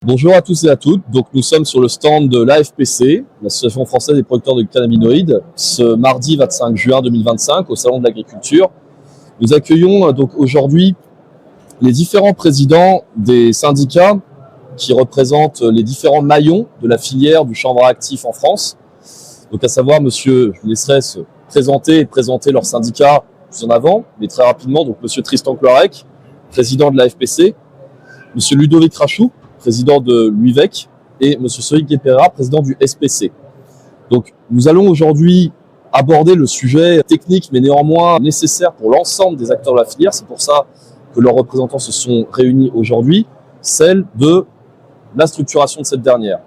Bonjour à tous et à toutes. Donc, nous sommes sur le stand de l'AFPC, l'Association française des producteurs de cannabinoïdes, ce mardi 25 juin 2025 au Salon de l'Agriculture. Nous accueillons donc aujourd'hui les différents présidents des syndicats qui représentent les différents maillons de la filière du chanvre actif en France. Donc, à savoir, monsieur, je vous laisserai se présenter et présenter leur syndicat plus en avant, mais très rapidement. Donc, monsieur Tristan Cloarec, président de l'AFPC, monsieur Ludovic Rachou, président de l'UIVEC, et M. Soïg Guépera, président du SPC. Donc, nous allons aujourd'hui aborder le sujet technique, mais néanmoins nécessaire pour l'ensemble des acteurs de la filière. C'est pour ça que leurs représentants se sont réunis aujourd'hui, celle de la structuration de cette dernière.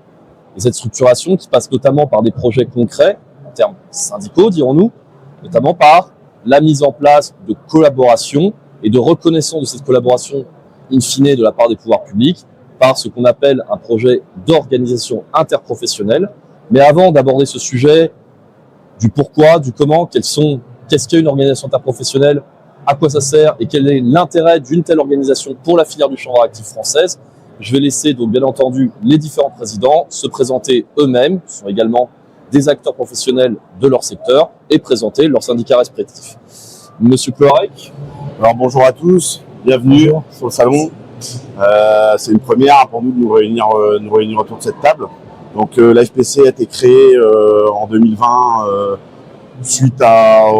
Et cette structuration qui passe notamment par des projets concrets, en termes syndicaux, dirons-nous, notamment par la mise en place de collaboration et de reconnaissance de cette collaboration in fine de la part des pouvoirs publics, par ce qu'on appelle un projet d'organisation interprofessionnelle. Mais avant d'aborder ce sujet du pourquoi, du comment, qu'est-ce qu'est une organisation interprofessionnelle, à quoi ça sert et quel est l'intérêt d'une telle organisation pour la filière du chanvre actif française, je vais laisser donc bien entendu les différents présidents se présenter eux-mêmes, ce sont également des acteurs professionnels de leur secteur, et présenter leurs syndicats respectifs. Monsieur Cloarec. Alors bonjour à tous, bienvenue sur le salon. C'est une première pour nous de nous réunir autour de cette table. Donc l'AFPC a été créée en 2020 suite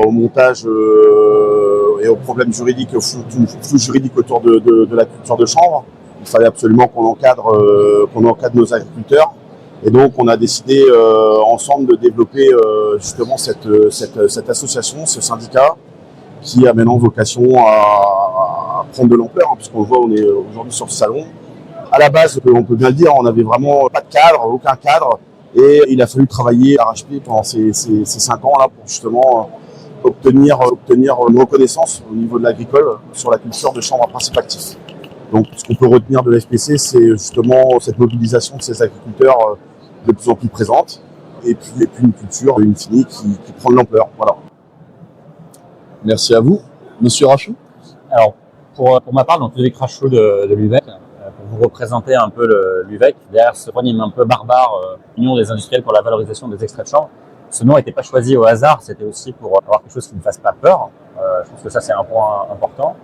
au montage et aux problèmes juridiques, au flou juridique autour de la culture de chanvre. Il fallait absolument qu'on encadre nos agriculteurs. Et donc on a décidé ensemble de développer justement cette association, ce syndicat, qui a maintenant vocation à prendre de l'ampleur, hein, puisqu'on le voit, on est aujourd'hui sur ce salon. À la base, on peut bien le dire, on n'avait vraiment pas de cadre, aucun cadre, et il a fallu travailler d'arrache-pied pendant ces 5 ans là pour justement obtenir une reconnaissance au niveau de l'agricole sur la culture de chanvre à principe actif. Donc ce qu'on peut retenir de l'FPC, c'est justement cette mobilisation de ces agriculteurs de plus en plus présente, et puis une culture in fine qui prend de l'ampleur. Voilà. Merci à vous. Monsieur Rachou. Alors, pour ma part, donc Ludovic Rachou de l'UIVEC, pour vous représenter un peu l'UIVEC, derrière ce acronyme un peu barbare, Union des industriels pour la valorisation des extraits de chanvre, ce nom n'était pas choisi au hasard, c'était aussi pour avoir quelque chose qui ne fasse pas peur. Je pense que ça, c'est un point important.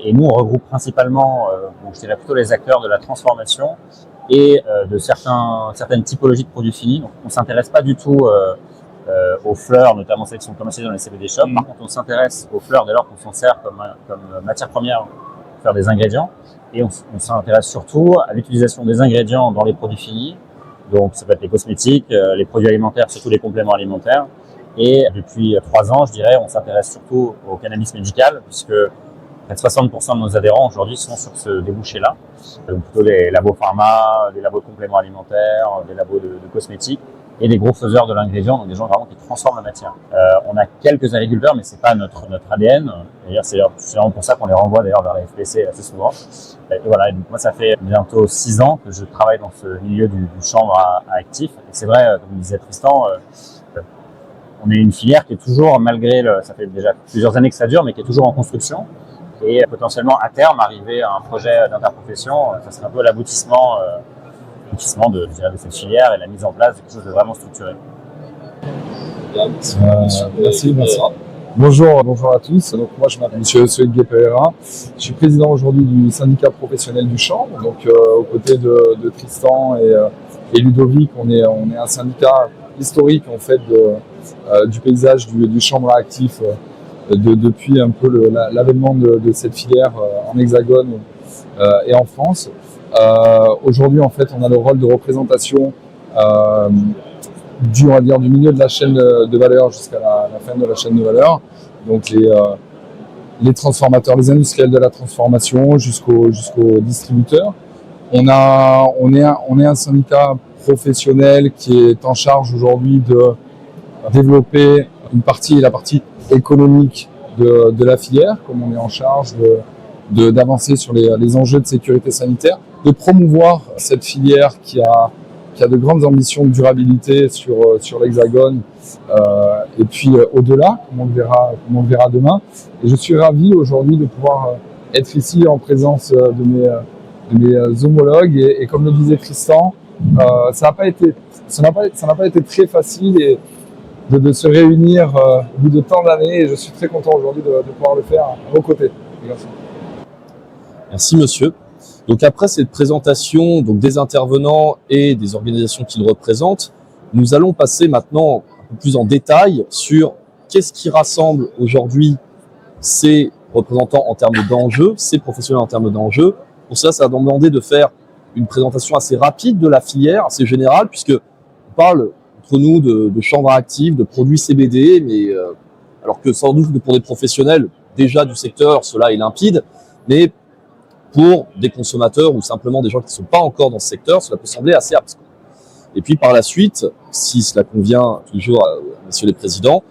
Et nous, on regroupe principalement, je dirais plutôt les acteurs de la transformation et de certaines typologies de produits finis. Donc, on ne s'intéresse pas du tout aux fleurs, notamment celles qui sont commercialisées dans les CBD shops. Par contre, on s'intéresse aux fleurs dès lors qu'on s'en sert comme matière première pour faire des ingrédients. Et on s'intéresse surtout à l'utilisation des ingrédients dans les produits finis. Donc, ça peut être les cosmétiques, les produits alimentaires, surtout les compléments alimentaires. Et depuis 3 ans, je dirais, on s'intéresse surtout au cannabis médical, puisque près de 60% de nos adhérents aujourd'hui sont sur ce débouché-là. Donc, plutôt les labos pharma, des labos de compléments alimentaires, des labos de cosmétiques, et des gros faiseurs de l'ingrédient, donc des gens vraiment qui transforment la matière. On a quelques agriculteurs, mais c'est pas notre ADN. D'ailleurs, c'est vraiment pour ça qu'on les renvoie d'ailleurs vers la FPC assez souvent. Et voilà, donc moi ça fait bientôt 6 ans que je travaille dans ce milieu du chanvre à actif. Et c'est vrai, comme disait Tristan, on est une filière qui est toujours, malgré ça fait déjà plusieurs années que ça dure, mais qui est toujours en construction. Et potentiellement à terme, arriver à un projet d'interprofession, ça serait un peu l'aboutissement de cette filière et la mise en place de quelque chose de vraiment structuré. Merci Vincent. Bonjour à tous. Donc moi je m'appelle M. Soïg Guépera. Je suis président aujourd'hui du syndicat professionnel du chanvre. Donc aux côtés de Tristan et Ludovic, on est un syndicat historique en fait du paysage du chanvre actif depuis un peu l'avènement de cette filière en Hexagone et en France. Aujourd'hui, en fait, on a le rôle de représentation on va dire, du milieu de la chaîne de valeur jusqu'à la fin de la chaîne de valeur. Donc les transformateurs, les industriels de la transformation jusqu'aux distributeurs. On est un syndicat professionnel qui est en charge aujourd'hui de développer la partie économique de la filière, comme on est en charge d'avancer sur les enjeux de sécurité sanitaire, de promouvoir cette filière qui a de grandes ambitions de durabilité sur l'Hexagone et puis au-delà, comme on le verra demain. Et je suis ravi aujourd'hui de pouvoir être ici en présence de homologues. Et comme le disait Tristan, ça n'a pas été très facile de se réunir au bout de tant d'années. Et je suis très content aujourd'hui de pouvoir le faire à vos côtés. Merci monsieur. Donc après cette présentation des intervenants et des organisations qu'ils représentent, nous allons passer maintenant un peu plus en détail sur qu'est-ce qui rassemble aujourd'hui ces représentants en termes d'enjeux, ces professionnels en termes d'enjeux. Pour ça, ça va demander de faire une présentation assez rapide de la filière, assez générale, puisque on parle entre nous de chanvre actif, de produits CBD, mais alors que sans doute pour des professionnels déjà du secteur, cela est limpide, mais pour des consommateurs ou simplement des gens qui ne sont pas encore dans ce secteur, cela peut sembler assez abscon. Et puis par la suite, si cela convient toujours à messieurs les présidents,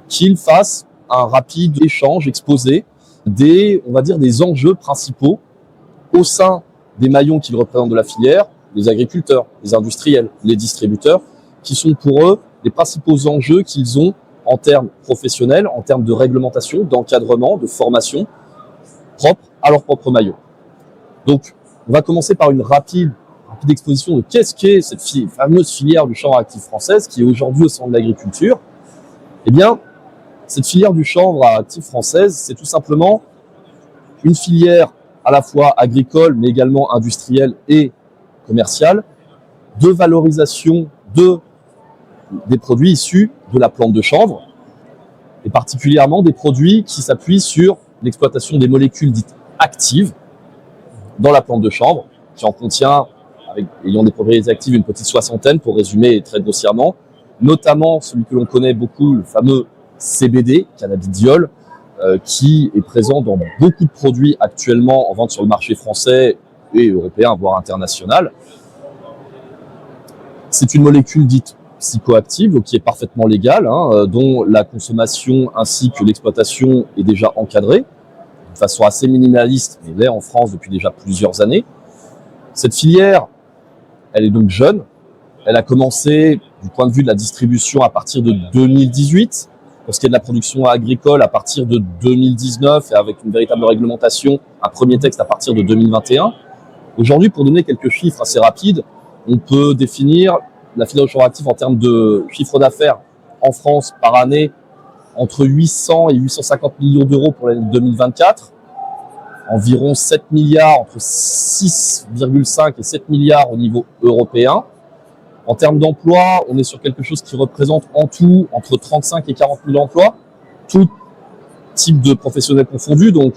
qu'ils fassent un rapide échange, exposé on va dire des enjeux principaux au sein des maillons qu'ils représentent de la filière, les agriculteurs, les industriels, les distributeurs, qui sont pour eux les principaux enjeux qu'ils ont en termes professionnels, en termes de réglementation, d'encadrement, de formation, propre à leur propre maillot. Donc, on va commencer par une rapide exposition de qu'est-ce qu'est cette fameuse filière du chanvre actif française qui est aujourd'hui au sein de l'agriculture. Eh bien, cette filière du chanvre actif française, c'est tout simplement une filière à la fois agricole, mais également industrielle et commerciale, de valorisation des produits issus de la plante de chanvre, et particulièrement des produits qui s'appuient sur l'exploitation des molécules dites actives dans la plante de chanvre, qui en contient, ayant des propriétés actives, une petite soixantaine, pour résumer très grossièrement, notamment celui que l'on connaît beaucoup, le fameux CBD, cannabidiol, qui est présent dans beaucoup de produits actuellement en vente sur le marché français et européen, voire international. C'est une molécule dite psychoactive, donc qui est parfaitement légale, dont la consommation ainsi que l'exploitation est déjà encadrée, de façon assez minimaliste, mais l'est en France depuis déjà plusieurs années. Cette filière, elle est donc jeune. Elle a commencé, du point de vue de la distribution, à partir de 2018. Pour ce qui est de la production agricole, à partir de 2019, et avec une véritable réglementation, un premier texte à partir de 2021. Aujourd'hui, pour donner quelques chiffres assez rapides, on peut définir la filière du chanvre actif en termes de chiffre d'affaires en France par année entre 800 et 850 millions d'euros pour l'année 2024, environ 7 milliards, entre 6,5 et 7 milliards au niveau européen. En termes d'emploi, on est sur quelque chose qui représente en tout entre 35 et 40 000 emplois, tout type de professionnels confondus. Donc,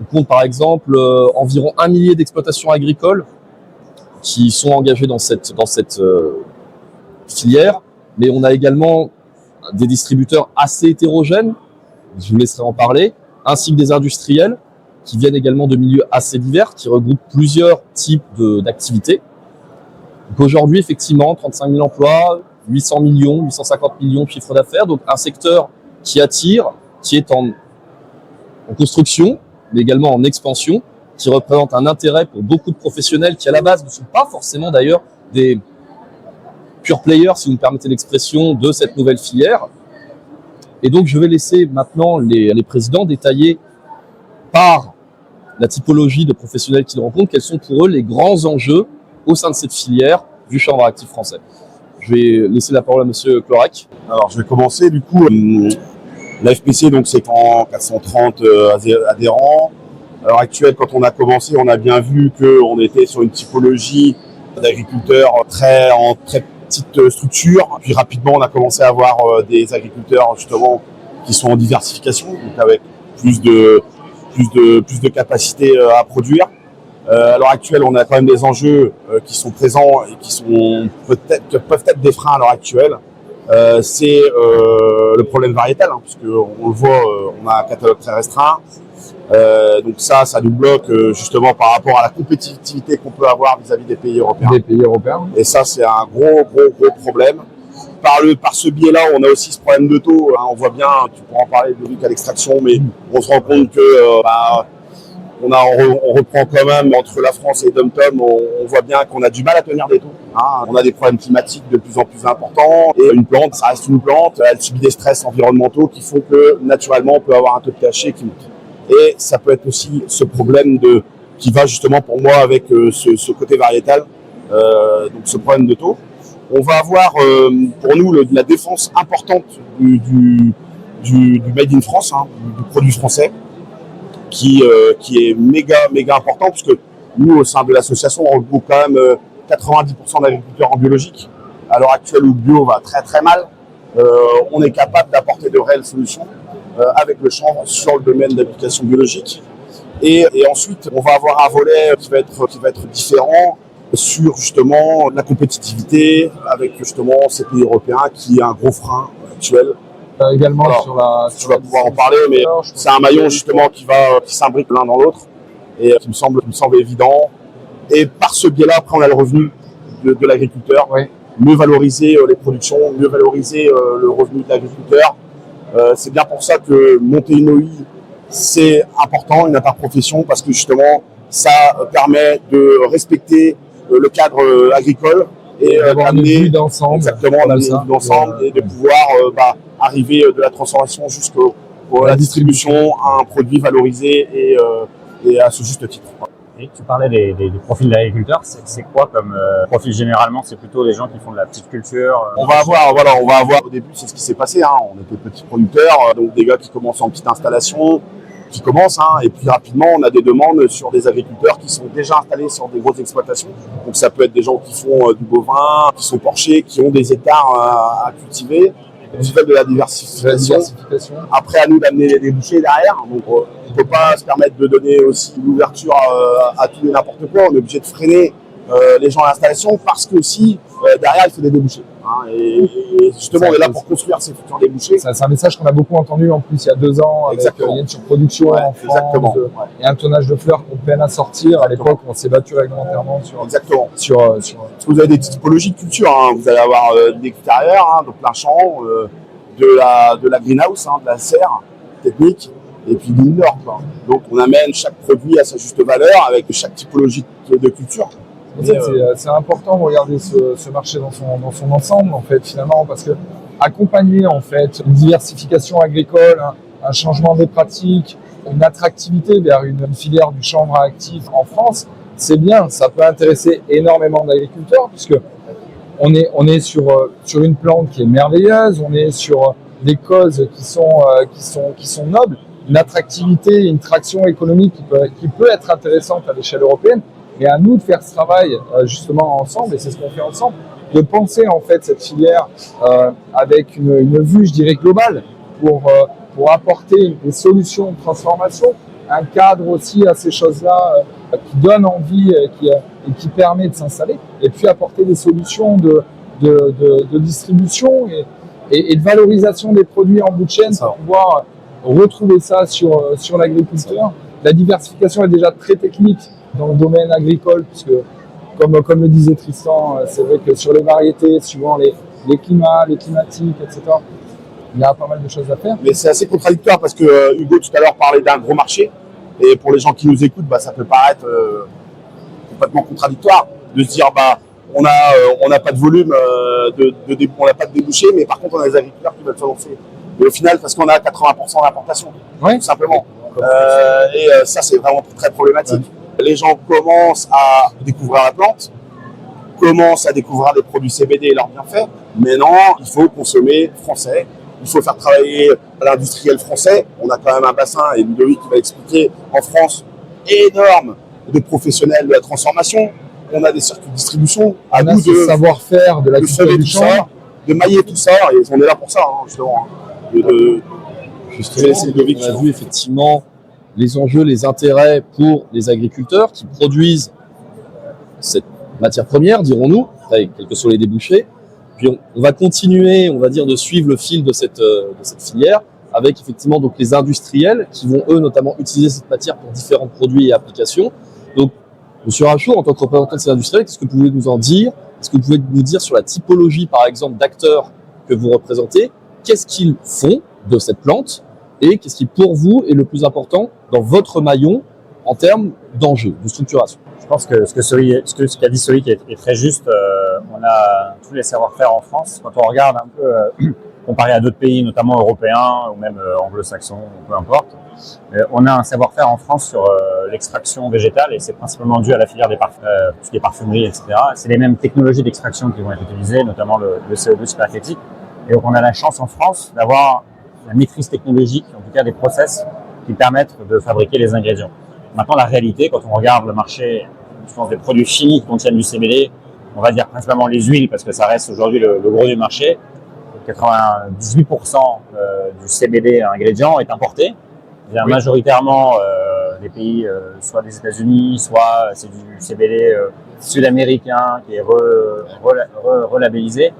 on compte par exemple environ 1 millier d'exploitations agricoles qui sont engagées dans cette filière, mais on a également des distributeurs assez hétérogènes, je vous laisserai en parler, ainsi que des industriels qui viennent également de milieux assez divers, qui regroupent plusieurs types d'activités. Donc aujourd'hui, effectivement, 35 000 emplois, 800 millions, 850 millions de chiffre d'affaires, donc un secteur qui attire, qui est en construction, mais également en expansion, qui représente un intérêt pour beaucoup de professionnels qui, à la base, ne sont pas forcément d'ailleurs des pure players, si vous me permettez l'expression, de cette nouvelle filière. Et donc, je vais laisser maintenant les présidents détailler par la typologie de professionnels qu'ils rencontrent, quels sont pour eux les grands enjeux au sein de cette filière du chanvre actif français. Je vais laisser la parole à monsieur Clorac. Alors, je vais commencer du coup. La FPC, donc, c'est 430 adhérents. À l'heure actuelle, quand on a commencé, on a bien vu qu'on était sur une typologie d'agriculteurs en très petite structure. Puis rapidement, on a commencé à avoir des agriculteurs justement qui sont en diversification, donc avec plus de capacité à produire. À l'heure actuelle, on a quand même des enjeux qui sont présents et qui sont peuvent être des freins à l'heure actuelle. C'est le problème variétal, puisque on le voit, on a un catalogue très restreint. Donc ça nous bloque justement par rapport à la compétitivité qu'on peut avoir vis-à-vis des pays européens. Et ça, c'est un gros problème. Par ce biais-là, on a aussi ce problème de taux. On voit bien, tu pourras en parler de Luc à l'extraction, mais on se rend compte que on reprend quand même entre la France et Dom-Tom, on voit bien qu'on a du mal à tenir des taux. On a des problèmes climatiques de plus en plus importants. Et une plante, ça reste une plante, elle subit des stress environnementaux qui font que naturellement on peut avoir un taux de THC qui monte. Et ça peut être aussi ce problème de qui va justement pour moi avec ce côté variétal, donc ce problème de taux. On va avoir pour nous la défense importante du Made in France, hein, du produit français, qui est méga important, puisque nous, au sein de l'association, on regroupe quand même 90% d'agriculteurs en biologique. À l'heure actuelle où le bio va très mal, on est capable d'apporter de réelles solutions avec le chanvre sur le domaine d'application biologique. Et ensuite, on va avoir un volet qui va être différent sur justement la compétitivité avec justement ces pays européens qui est un gros frein actuel. Également voilà, sur tu vas pouvoir en parler, mais c'est un maillon justement qui s'imbrique l'un dans l'autre et qui me semble évident. Et par ce biais-là, après on a le revenu de l'agriculteur, oui. Mieux valoriser les productions, mieux valoriser le revenu de l'agriculteur. C'est bien pour ça que monter une OI, c'est important, une interprofession, parce que justement, ça permet de respecter le cadre agricole et d'amener d'ensemble, exactement d'ensemble et de pouvoir arriver de la transformation jusqu'à la distribution à un produit valorisé et à ce juste titre. Et tu parlais des profils d'agriculteurs, c'est quoi comme profil généralement? C'est plutôt les gens qui font de la petite culture On va avoir au début, c'est ce qui s'est passé, hein. On était petits producteurs, donc des gars qui commencent en petite installation, et puis rapidement on a des demandes sur des agriculteurs qui sont déjà installés sur des grosses exploitations. Donc ça peut être des gens qui font du bovin, qui sont porchers, qui ont des hectares à cultiver, qui veulent de la diversification. Après à nous d'amener les débouchés derrière. Donc on ne peut pas se permettre de donner aussi l'ouverture à tout et n'importe quoi. On est obligé de freiner les gens à l'installation parce que aussi derrière il faut des débouchés. Hein, et justement on est là pour construire ces futurs débouchés. C'est un message qu'on a beaucoup entendu en plus il y a 2 ans avec une surproduction en France et un tonnage de fleurs qu'on peine à sortir. À l'époque on s'est battu réglementairement sur. Parce que vous avez des typologies de culture, hein. Vous allez avoir des extérieurs, hein, de plein champ, de la greenhouse, hein, de la serre technique, et puis du indoor, quoi. Donc on amène chaque produit à sa juste valeur avec chaque typologie de culture. C'est important de regarder ce marché dans son ensemble en fait finalement, parce que accompagner en fait une diversification agricole, un changement des pratiques, une attractivité vers une filière du chanvre actif en France, c'est bien, ça peut intéresser énormément d'agriculteurs puisque on est sur une plante qui est merveilleuse, on est sur des causes qui sont nobles, une attractivité, une traction économique qui peut être intéressante à l'échelle européenne. Et à nous de faire ce travail justement ensemble, et c'est ce qu'on fait ensemble, de penser en fait cette filière avec une vue, je dirais, globale pour apporter des solutions de transformation, un cadre aussi à ces choses-là qui donne envie et qui permet de s'installer, et puis apporter des solutions de distribution et de valorisation des produits en bout de chaîne pour pouvoir retrouver ça sur l'agriculteur. La diversification est déjà très technique dans le domaine agricole, puisque comme le disait Tristan, c'est vrai que sur les variétés, suivant les climats, les climatiques, etc., il y a pas mal de choses à faire. Mais c'est assez contradictoire parce que Hugo tout à l'heure parlait d'un gros marché, et pour les gens qui nous écoutent, ça peut paraître complètement contradictoire de se dire on n'a pas de volume, on n'a pas de débouché, mais par contre on a des agriculteurs qui veulent se lancer. Et au final, parce qu'on a 80% d'importation, tout simplement. Et ça c'est vraiment très problématique. Les gens commencent à découvrir la plante, commencent à découvrir des produits CBD et leurs bienfaits. Maintenant, il faut consommer français, il faut faire travailler l'industriel français. On a quand même un bassin, et Ludovic qui va expliquer, en France, énorme de professionnels de la transformation. On a des circuits de distribution. À nous de savoir-faire, de la culture du chanvre, de mailler tout ça, et on est là pour ça, justement. Justement, on a vu effectivement les enjeux, les intérêts pour les agriculteurs qui produisent cette matière première, dirons-nous, après, quels que soient les débouchés. Puis on va continuer, on va dire, de suivre le fil de cette filière avec effectivement donc les industriels qui vont eux notamment utiliser cette matière pour différents produits et applications. Donc, Monsieur Rachaud, en tant que représentant de ces industriels, qu'est-ce que vous pouvez nous en dire? Est-ce que vous pouvez nous dire sur la typologie, par exemple, d'acteurs que vous représentez? Qu'est-ce qu'ils font de cette plante? Et qu'est-ce qui, pour vous, est le plus important dans votre maillon en termes d'enjeux, de structuration? Je pense que ce qu'a dit Soïc est très juste. On a tous les savoir-faire en France. Quand on regarde un peu, comparé à d'autres pays, notamment européens ou même anglo-saxons, peu importe, on a un savoir-faire en France sur l'extraction végétale, et c'est principalement dû à la filière des tout ce qui est parfumerie, etc. C'est les mêmes technologies d'extraction qui vont être utilisées, notamment le CO2 supercritique. Et donc on a la chance en France d'avoir la maîtrise technologique, en tout cas des process qui permettent de fabriquer les ingrédients. Maintenant, la réalité, quand on regarde le marché, je pense, des produits finis qui contiennent du CBD, on va dire principalement les huiles, parce que ça reste aujourd'hui le gros du marché. 98% du CBD ingrédient est importé. Oui. Majoritairement des pays, soit des États-Unis, soit c'est du CBD sud-américain qui est relabellisé.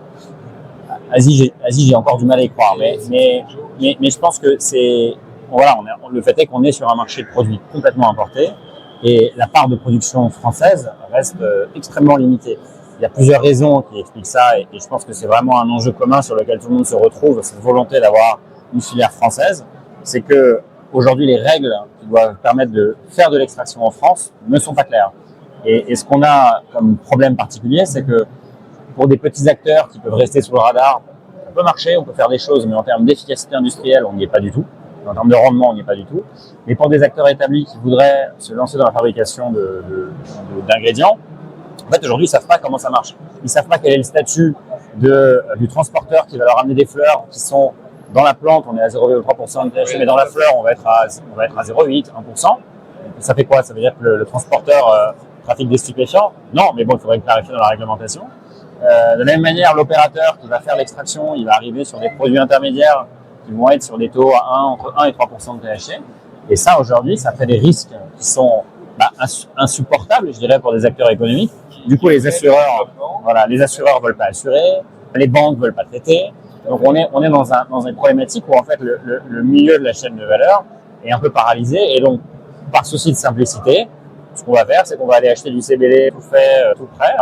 Asie, j'ai encore du mal à y croire, mais je pense que le fait est qu'on est sur un marché de produits complètement importés et la part de production française reste extrêmement limitée. Il y a plusieurs raisons qui expliquent ça et je pense que c'est vraiment un enjeu commun sur lequel tout le monde se retrouve, cette volonté d'avoir une filière française. C'est que aujourd'hui, les règles qui doivent permettre de faire de l'extraction en France ne sont pas claires. Et ce qu'on a comme problème particulier, c'est que pour des petits acteurs qui peuvent rester sous le radar, ça peut marcher, on peut faire des choses, mais en termes d'efficacité industrielle, on n'y est pas du tout. En termes de rendement, on n'y est pas du tout. Mais pour des acteurs établis qui voudraient se lancer dans la fabrication d'ingrédients, en fait, aujourd'hui, ils ne savent pas comment ça marche. Ils ne savent pas quel est le statut du transporteur qui va leur amener des fleurs qui sont dans la plante, on est à 0,3% de THC, mais dans la fleur, on va être à 0,8, 1%. Ça fait quoi? Ça veut dire que le transporteur trafique des stupéfiants? Non, mais bon, il faudrait clarifier dans la réglementation. De la même manière, l'opérateur qui va faire l'extraction, il va arriver sur des produits intermédiaires qui vont être sur des taux entre 1 et 3% de THC. Et ça, aujourd'hui, ça fait des risques qui sont insupportables, je dirais, pour des acteurs économiques. Du coup, les assureurs veulent pas assurer, les banques veulent pas traiter. Donc, on est dans une problématique où, en fait, le milieu de la chaîne de valeur est un peu paralysé. Et donc, par souci de simplicité, ce qu'on va faire, c'est qu'on va aller acheter du CBD tout fait, tout prêt,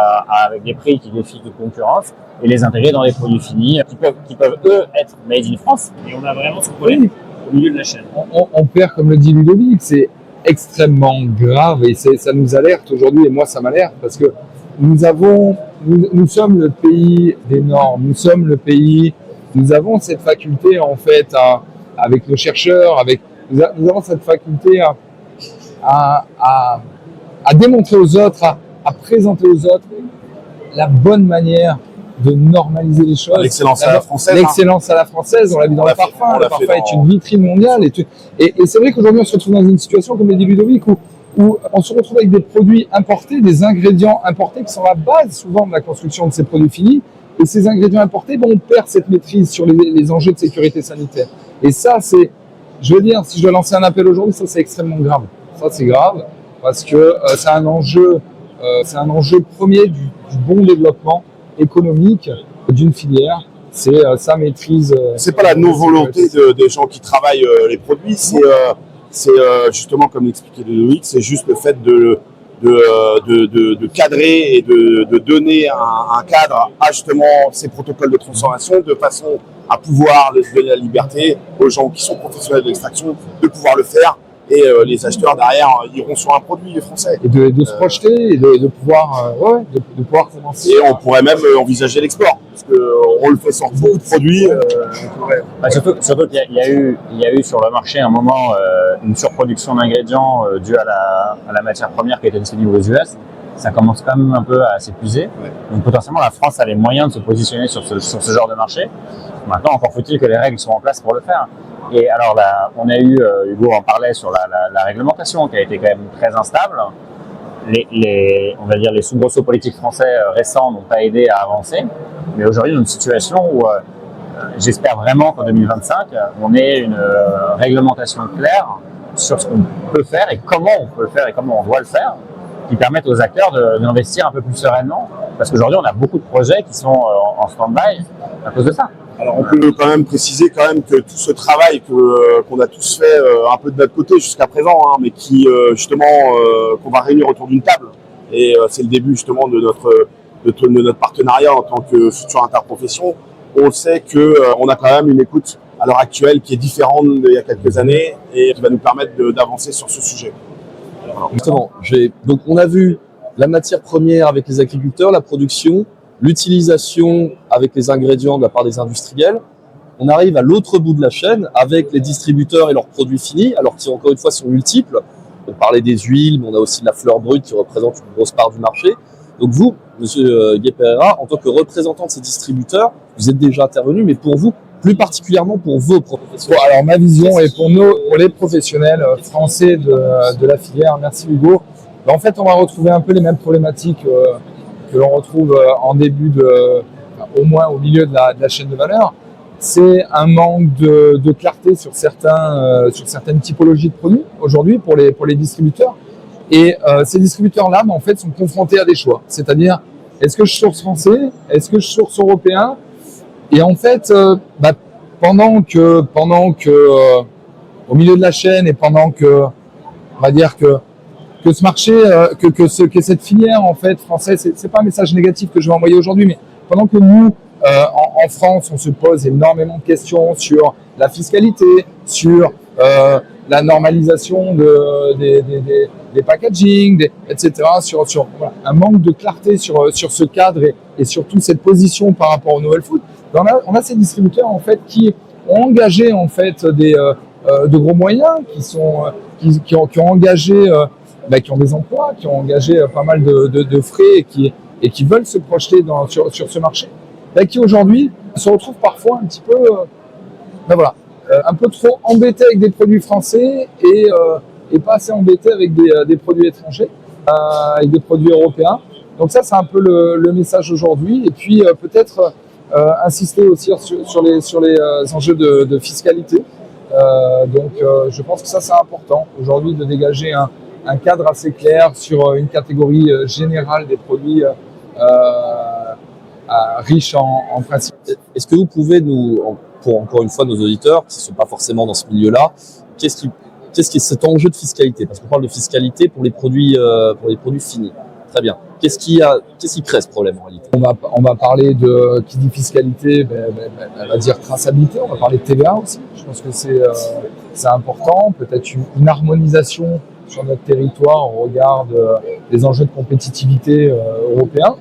avec des prix qui défient toute concurrence, et les intégrer dans des produits finis qui peuvent eux, être made in France. Et on a vraiment ce problème au milieu de la chaîne. On perd, comme le dit Ludovic, c'est extrêmement grave et ça nous alerte aujourd'hui, et moi ça m'alerte, parce que nous sommes le pays des normes, nous avons cette faculté en fait, avec nos chercheurs, nous avons cette faculté à démontrer aux autres, à présenter aux autres la bonne manière de normaliser les choses. L'excellence à la française. L'excellence à la française, on l'a vu dans le parfum. Le parfum est une vitrine mondiale. Et c'est vrai qu'aujourd'hui, on se retrouve dans une situation, comme l'a dit Ludovic, où on se retrouve avec des produits importés, des ingrédients importés qui sont la base souvent de la construction de ces produits finis. Et ces ingrédients importés, on perd cette maîtrise sur les enjeux de sécurité sanitaire. Et ça, je veux dire, si je dois lancer un appel aujourd'hui, ça c'est extrêmement grave. Ça c'est grave parce que c'est un enjeu premier du bon développement économique d'une filière, c'est sa maîtrise. C'est pas la non-volonté des gens qui travaillent les produits, c'est justement, comme l'expliquait Ludovic, c'est juste le fait de cadrer et de donner un cadre à justement ces protocoles de transformation de façon à pouvoir donner la liberté aux gens qui sont professionnels de l'extraction de pouvoir le faire. Et les acheteurs derrière iront sur un produit français. Et de se projeter et de pouvoir commencer. Et on pourrait même envisager l'export, parce qu'on le fait sans beaucoup de produits. Surtout qu'il y a eu sur le marché un moment une surproduction d'ingrédients due à la matière première qui a été disponible aux US. Ça commence quand même un peu à s'épuiser. Ouais. Donc potentiellement la France a les moyens de se positionner sur ce genre de marché. Maintenant, encore faut-il que les règles soient en place pour le faire. Et alors là, on a eu, Hugo en parlait sur la réglementation qui a été quand même très instable. On va dire les soubresauts politiques français récents n'ont pas aidé à avancer. Mais aujourd'hui, on a une situation où j'espère vraiment qu'en 2025, on ait une réglementation claire sur ce qu'on peut faire et comment on peut le faire et comment on doit le faire, qui permettent aux acteurs d'investir un peu plus sereinement. Parce qu'aujourd'hui, on a beaucoup de projets qui sont en stand-by à cause de ça. Alors on peut quand même préciser que tout ce travail qu'on a tous fait un peu de notre côté jusqu'à présent, mais qui justement qu'on va réunir autour d'une table, et c'est le début justement de notre partenariat en tant que future interprofession. On sait qu'on a quand même une écoute à l'heure actuelle qui est différente d'il y a quelques années et qui va nous permettre d'avancer sur ce sujet. Alors, justement, donc on a vu la matière première avec les agriculteurs, la production, l'utilisation avec les ingrédients de la part des industriels. On arrive à l'autre bout de la chaîne avec les distributeurs et leurs produits finis, alors qui encore une fois sont multiples. On parlait des huiles, mais on a aussi de la fleur brute qui représente une grosse part du marché. Donc vous, Monsieur Guy Pereira, en tant que représentant de ces distributeurs, vous êtes déjà intervenu, mais pour vous, plus particulièrement pour vos professionnels. Bon, alors ma vision est pour les professionnels français de la filière, merci Hugo. En fait, on va retrouver un peu les mêmes problématiques que l'on retrouve en début au moins au milieu de la chaîne de valeur. C'est un manque de clarté sur certaines typologies de produits aujourd'hui pour les distributeurs. Et ces distributeurs-là, en fait, sont confrontés à des choix. C'est-à-dire, est-ce que je source français? Est-ce que je source européen? Et en fait, pendant que au milieu de la chaîne et pendant que, on va dire que ce marché, que cette filière en fait française, c'est pas un message négatif que je vais envoyer aujourd'hui, mais pendant que nous, en France, on se pose énormément de questions sur la fiscalité, sur la normalisation des packaging, etc., sur voilà, un manque de clarté sur ce cadre et surtout cette position par rapport au novel food. On a ces distributeurs en fait qui ont engagé en fait de gros moyens, qui ont engagé, qui ont des emplois, qui ont engagé pas mal de frais et qui veulent se projeter sur ce marché, qui aujourd'hui se retrouvent parfois un petit peu, un peu trop embêtés avec des produits français et pas assez embêtés avec des produits étrangers, avec des produits européens. Donc ça, c'est un peu le message aujourd'hui. Et puis peut-être insister aussi sur les enjeux de fiscalité. Je pense que ça, c'est important aujourd'hui de dégager un cadre assez clair sur une catégorie générale des produits riches en principe. Est-ce que vous pouvez pour encore une fois nos auditeurs qui ne sont pas forcément dans ce milieu-là, qu'est-ce qui est cet enjeu de fiscalité? Parce qu'on parle de fiscalité pour les produits finis. Très bien. Qu'est-ce qui crée ce problème en réalité? On va parler qui dit fiscalité, on va dire traçabilité, on va parler de TVA aussi. Je pense que c'est important. Peut-être une harmonisation sur notre territoire au regard des enjeux de compétitivité européens.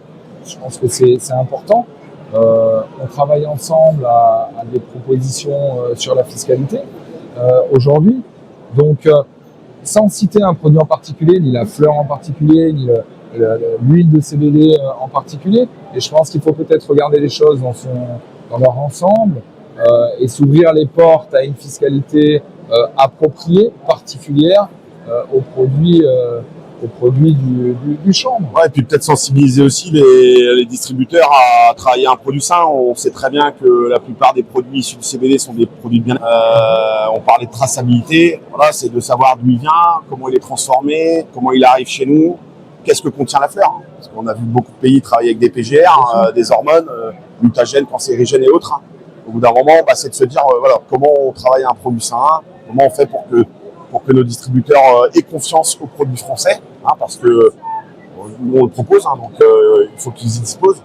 Je pense que c'est important. On travaille ensemble à des propositions sur la fiscalité aujourd'hui. Donc, sans citer un produit en particulier, ni la fleur en particulier, ni l'huile de CBD en particulier. Et je pense qu'il faut peut-être regarder les choses dans leur ensemble et s'ouvrir les portes à une fiscalité appropriée, particulière aux produits du chanvre. Ouais, et puis peut-être sensibiliser aussi les distributeurs à travailler un produit sain. On sait très bien que la plupart des produits issus du CBD sont des produits bien. On parlait de traçabilité. Voilà, c'est de savoir d'où il vient, comment il est transformé, comment il arrive chez nous, qu'est-ce que contient la fleur. Parce qu'on a vu beaucoup de pays travailler avec des PGR, des hormones, mutagènes, cancérigènes et autres. Au bout d'un moment, c'est de se dire comment on travaille un produit sain, comment on fait pour que nos distributeurs aient confiance aux produits français, parce que nous on le propose, donc il faut qu'ils y disposent.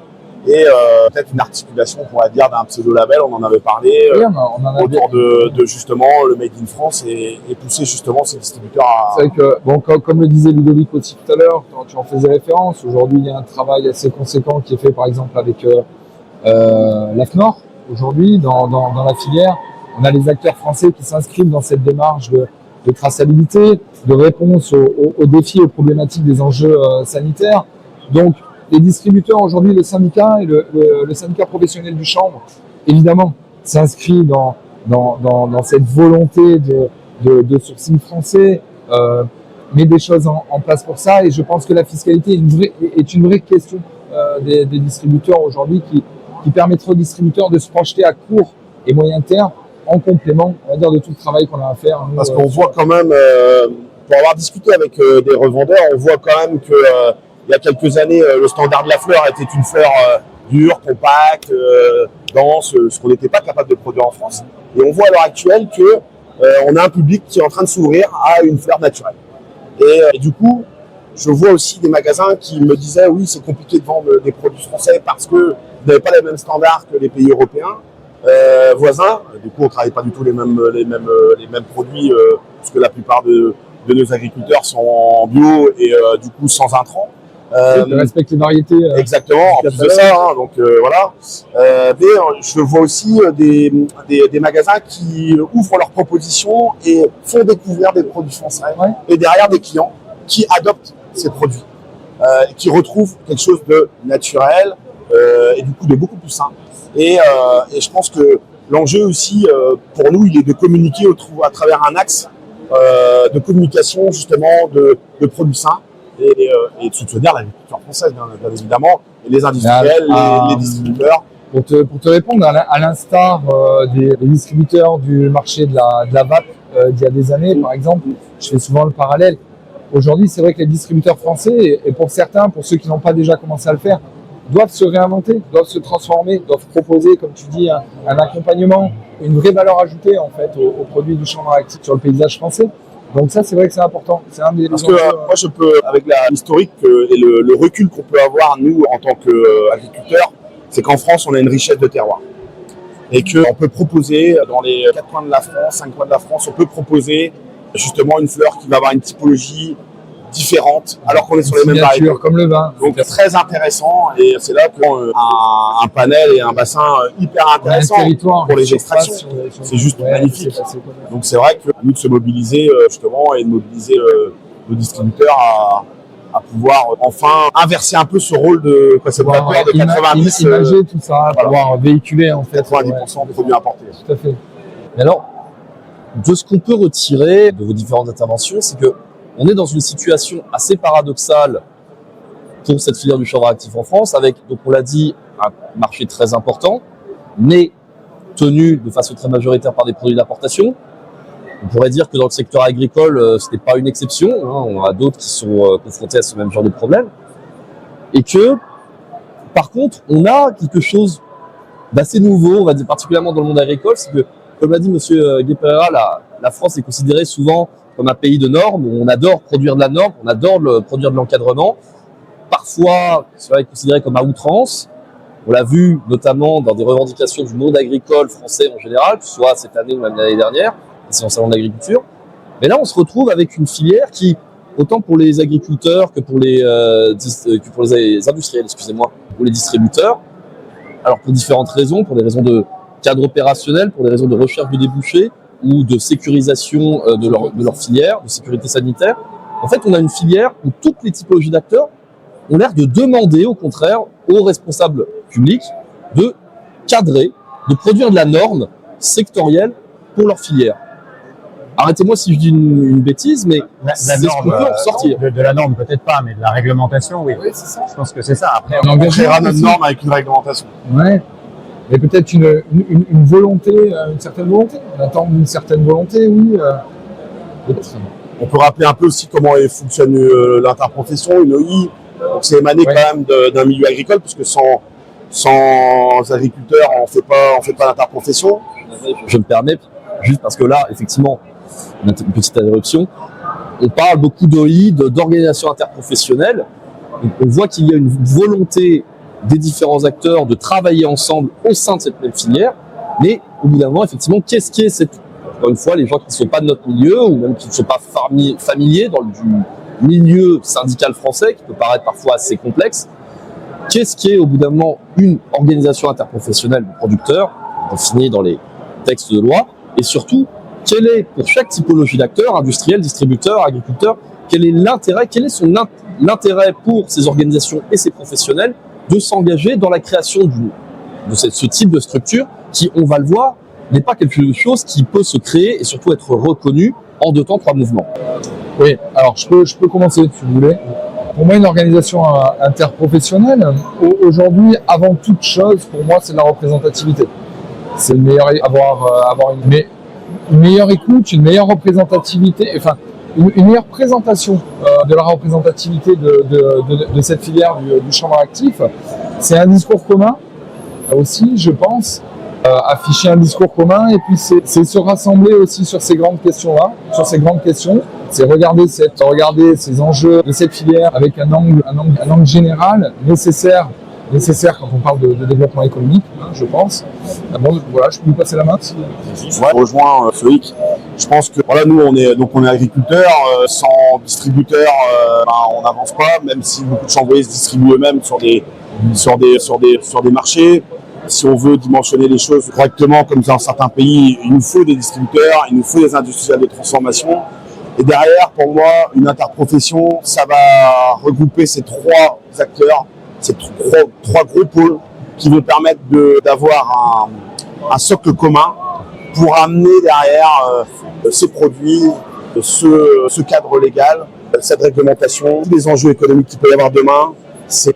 Et peut-être une articulation, on pourrait dire, d'un pseudo-label, on en avait parlé, autour de justement le Made in France et pousser justement ces distributeurs à... C'est vrai que, comme le disait Ludovic aussi tout à l'heure, tu en faisais référence, aujourd'hui il y a un travail assez conséquent qui est fait par exemple avec l'AFNOR. Aujourd'hui, dans la filière, on a les acteurs français qui s'inscrivent dans cette démarche de traçabilité, de réponse aux défis, aux problématiques des enjeux sanitaires. Donc, les distributeurs aujourd'hui, le syndicat et le syndicat professionnel du chanvre, évidemment, s'inscrit dans cette volonté de sourcing français, met des choses en place pour ça. Et je pense que la fiscalité est une vraie question des distributeurs aujourd'hui qui permettra aux distributeurs de se projeter à court et moyen terme en complément, on va dire, de tout le travail qu'on a à faire. Parce qu'on voit quand même, pour avoir discuté avec des revendeurs, on voit quand même que il y a quelques années, le standard de la fleur était une fleur dure, compacte, dense, ce qu'on n'était pas capable de produire en France. Et on voit à l'heure actuelle que on a un public qui est en train de s'ouvrir à une fleur naturelle. Et du coup, je vois aussi des magasins qui me disaient oui, c'est compliqué de vendre des produits français parce que vous n'avez pas les mêmes standards que les pays européens. Voisins, du coup on ne travaille pas du tout les mêmes produits parce que la plupart de nos agriculteurs sont en bio et du coup sans intrants. Tu respectes les variétés. Exactement, en plus de ça, hein, donc voilà. Mais je vois aussi des magasins qui ouvrent leurs propositions et font découvrir des produits français. Ouais. Et derrière des clients qui adoptent ces produits, qui retrouvent quelque chose de naturel et du coup de beaucoup plus sain. Et je pense que l'enjeu aussi, pour nous, il est de communiquer à travers un axe de communication justement de produits sains. Et de soutenir l'agriculture française, bien évidemment, et les industriels, les distributeurs. Pour te répondre, à l'instar des distributeurs du marché de la vape d'il y a des années, par exemple, je fais souvent le parallèle. Aujourd'hui, c'est vrai que les distributeurs français, et pour certains, pour ceux qui n'ont pas déjà commencé à le faire, doivent se réinventer, doivent se transformer, doivent proposer, comme tu dis, un accompagnement, une vraie valeur ajoutée en fait aux produits du champ actif sur le paysage français. Donc ça, c'est vrai que c'est important. C'est un des Parce que moi, je peux, avec l'historique et le recul qu'on peut avoir, nous, en tant qu'agriculteurs, c'est qu'en France, on a une richesse de terroir. Et qu'on peut proposer, dans les 4 coins de la France, 5 coins de la France, on peut proposer justement une fleur qui va avoir une typologie différente, alors qu'on est sur les mêmes variétés. Comme le vin. Donc très intéressant, et c'est là qu'on a un panel et un bassin hyper intéressant pour les extractions. C'est juste magnifique. Donc c'est vrai que nous de se mobiliser justement et de mobiliser nos distributeurs à pouvoir enfin inverser un peu ce rôle de précédentaire de 90. Imager tout ça, pouvoir véhiculer en fait 90% de produits importés. Tout à fait. Mais alors, de ce qu'on peut retirer de vos différentes interventions, c'est que on est dans une situation assez paradoxale pour cette filière du chanvre actif en France, avec, donc on l'a dit, un marché très important, mais tenu de façon très majoritaire par des produits d'importation. On pourrait dire que dans le secteur agricole, ce n'est pas une exception, hein, on a d'autres qui sont confrontés à ce même genre de problème. Et que, par contre, on a quelque chose d'assez nouveau, on va dire particulièrement dans le monde agricole, c'est que, comme l'a dit M. Gué-Pereira, la France est considérée souvent comme un pays de normes, où on adore produire de la norme, on adore produire de l'encadrement. Parfois, cela est considéré comme à outrance. On l'a vu notamment dans des revendications du monde agricole français en général, que ce soit cette année ou même l'année dernière, c'est en salon d'agriculture. Mais là, on se retrouve avec une filière qui, autant pour les agriculteurs que pour les industriels, excusez-moi, ou les distributeurs, alors pour différentes raisons, pour des raisons de cadre opérationnel, pour des raisons de recherche de débouchés, ou de sécurisation de leur filière, de sécurité sanitaire. En fait, on a une filière où toutes les typologies d'acteurs ont l'air de demander, au contraire, aux responsables publics de cadrer, de produire de la norme sectorielle pour leur filière. Arrêtez-moi si je dis une bêtise, mais la norme, ce qu'on peut en ressortir. De la norme, peut-être pas, mais de la réglementation, oui. Oui, c'est ça. Je pense que c'est ça. Après, on créera notre norme avec une réglementation. Ouais. Mais peut-être une volonté, une certaine volonté. On attend une certaine volonté, oui. On peut rappeler un peu aussi comment fonctionne l'interprofession, une OI. Donc c'est émané quand même d'un milieu agricole, puisque sans agriculteurs, on fait pas l'interprofession. Je me permets, juste parce que là, effectivement, une petite interruption, on parle beaucoup d'OI, d'organisation interprofessionnelle. Donc on voit qu'il y a une volonté des différents acteurs de travailler ensemble au sein de cette même filière, mais au bout d'un moment, effectivement, qu'est-ce qui est cette... Encore une fois, les gens qui ne sont pas de notre milieu, ou même qui ne sont pas familiers dans du milieu syndical français, qui peut paraître parfois assez complexe, qu'est-ce qui est au bout d'un moment une organisation interprofessionnelle de producteurs, définie dans les textes de loi, et surtout, quel est pour chaque typologie d'acteurs, industriels, distributeurs, agriculteurs, quel est l'intérêt pour ces organisations et ces professionnels de s'engager dans la création de ce type de structure qui, on va le voir, n'est pas quelque chose qui peut se créer et surtout être reconnu en 2 temps, 3 mouvements. Oui, alors je peux commencer si vous voulez. Pour moi, une organisation interprofessionnelle, aujourd'hui, avant toute chose, pour moi, c'est de la représentativité. C'est le meilleur, avoir une meilleure écoute, une meilleure représentativité, enfin, une meilleure présentation de la représentativité de cette filière du chanvre actif. C'est un discours commun aussi, je pense, afficher un discours commun, et puis c'est se rassembler aussi sur ces grandes questions-là, sur ces grandes questions. C'est regarder ces enjeux de cette filière avec un angle général nécessaire nécessaire quand on parle de développement économique, hein, je pense. Bon, voilà, je peux vous passer la main. Ouais, je rejoins Loïc. Je pense que voilà, nous on est agriculteurs, sans distributeurs, on n'avance pas, même si beaucoup de chambriers se distribuent eux-mêmes sur des marchés. Si on veut dimensionner les choses correctement, comme dans certains pays, il nous faut des distributeurs, il nous faut des industriels de transformation. Et derrière, pour moi, une interprofession, ça va regrouper ces trois acteurs, ces trois gros pôles qui vont permettre d'avoir un socle commun pour amener derrière ces produits, ce cadre légal, cette réglementation, tous les enjeux économiques qu'il peut y avoir demain.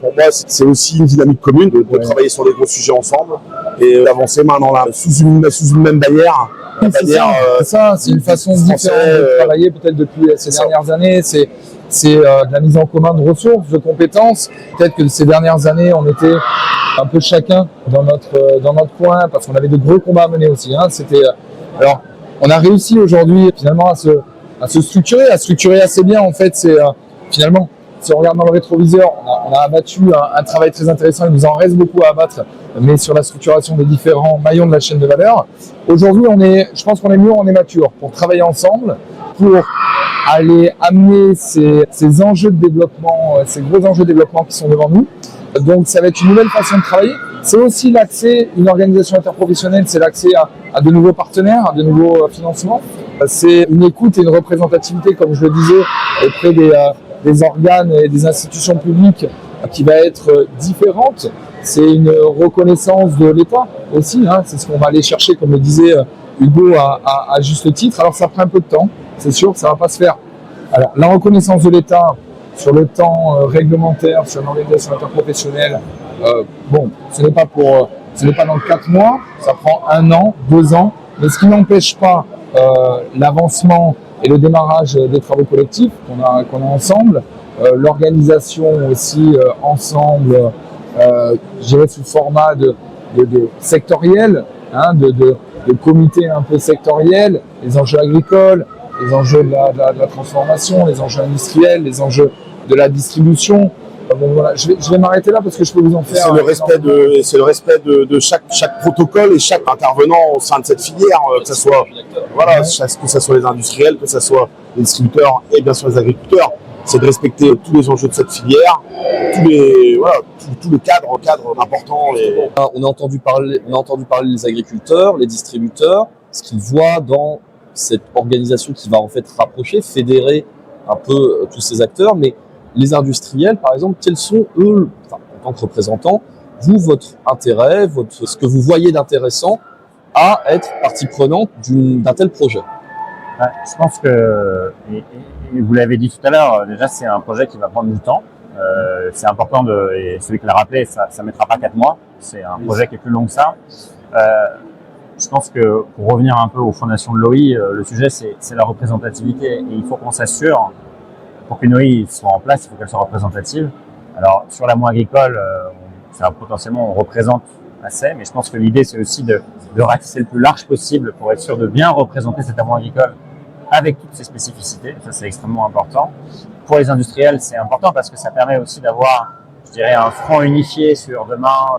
Pour moi, c'est aussi une dynamique commune de travailler sur des gros sujets ensemble et d'avancer main dans la sous une même bannière. C'est une façon différente de travailler peut-être depuis ces dernières années. C'est de la mise en commun de ressources, de compétences. Peut-être que ces dernières années, on était un peu chacun dans notre coin parce qu'on avait de gros combats à mener aussi. Hein. Alors, on a réussi aujourd'hui finalement à se structurer assez bien. En fait, finalement, si on regarde dans le rétroviseur, on a abattu un travail très intéressant. Il nous en reste beaucoup à abattre, mais sur la structuration des différents maillons de la chaîne de valeur. Aujourd'hui, je pense qu'on est mûr, on est mature pour travailler ensemble, pour aller amener ces enjeux de développement, ces gros enjeux de développement qui sont devant nous. Donc, ça va être une nouvelle façon de travailler. C'est aussi l'accès, une organisation interprofessionnelle, c'est l'accès à de nouveaux partenaires, à de nouveaux financements. C'est une écoute et une représentativité, comme je le disais, auprès des organes et des institutions publiques qui va être différente. C'est une reconnaissance de l'État aussi, hein. C'est ce qu'on va aller chercher, comme le disait Hugo à juste titre. Alors ça prend un peu de temps, c'est sûr que ça ne va pas se faire. Alors la reconnaissance de l'État sur le temps réglementaire, sur l'organisation interprofessionnelle, ce n'est pas dans 4 mois, ça prend 1 an, 2 ans, mais ce qui n'empêche pas l'avancement et le démarrage des travaux collectifs qu'on a ensemble, l'organisation aussi ensemble, je dirais sous format de sectoriel, hein, de comités un peu sectoriels, les enjeux agricoles, les enjeux de la transformation, les enjeux industriels, les enjeux de la distribution. Bon, voilà, je vais m'arrêter là parce que je peux vous en faire. C'est le respect de chaque protocole et chaque intervenant au sein de cette filière, que ce soit les industriels, que ce soit les distributeurs et bien sûr les agriculteurs. C'est de respecter tous les enjeux de cette filière, tout le cadre important. On a entendu parler des agriculteurs, les distributeurs, ce qu'ils voient dans cette organisation qui va en fait rapprocher, fédérer un peu tous ces acteurs, mais les industriels, par exemple, quels sont eux, en tant que représentants, votre intérêt, ce que vous voyez d'intéressant à être partie prenante d'un tel projet? Je pense que, et vous l'avez dit tout à l'heure, déjà c'est un projet qui va prendre du temps. C'est important, et celui qui l'a rappelé, ça ne mettra pas 4 mois. C'est un projet qui est plus long que ça. Je pense que pour revenir un peu aux fondations de l'OI, le sujet c'est la représentativité et il faut qu'on s'assure pour qu'une OI soit en place, il faut qu'elle soit représentative. Alors sur l'amont agricole, potentiellement on représente assez, mais je pense que l'idée c'est aussi de ratisser le plus large possible pour être sûr de bien représenter cet amont agricole avec toutes ses spécificités. Ça c'est extrêmement important. Pour les industriels, c'est important parce que ça permet aussi d'avoir, je dirais, un front unifié sur demain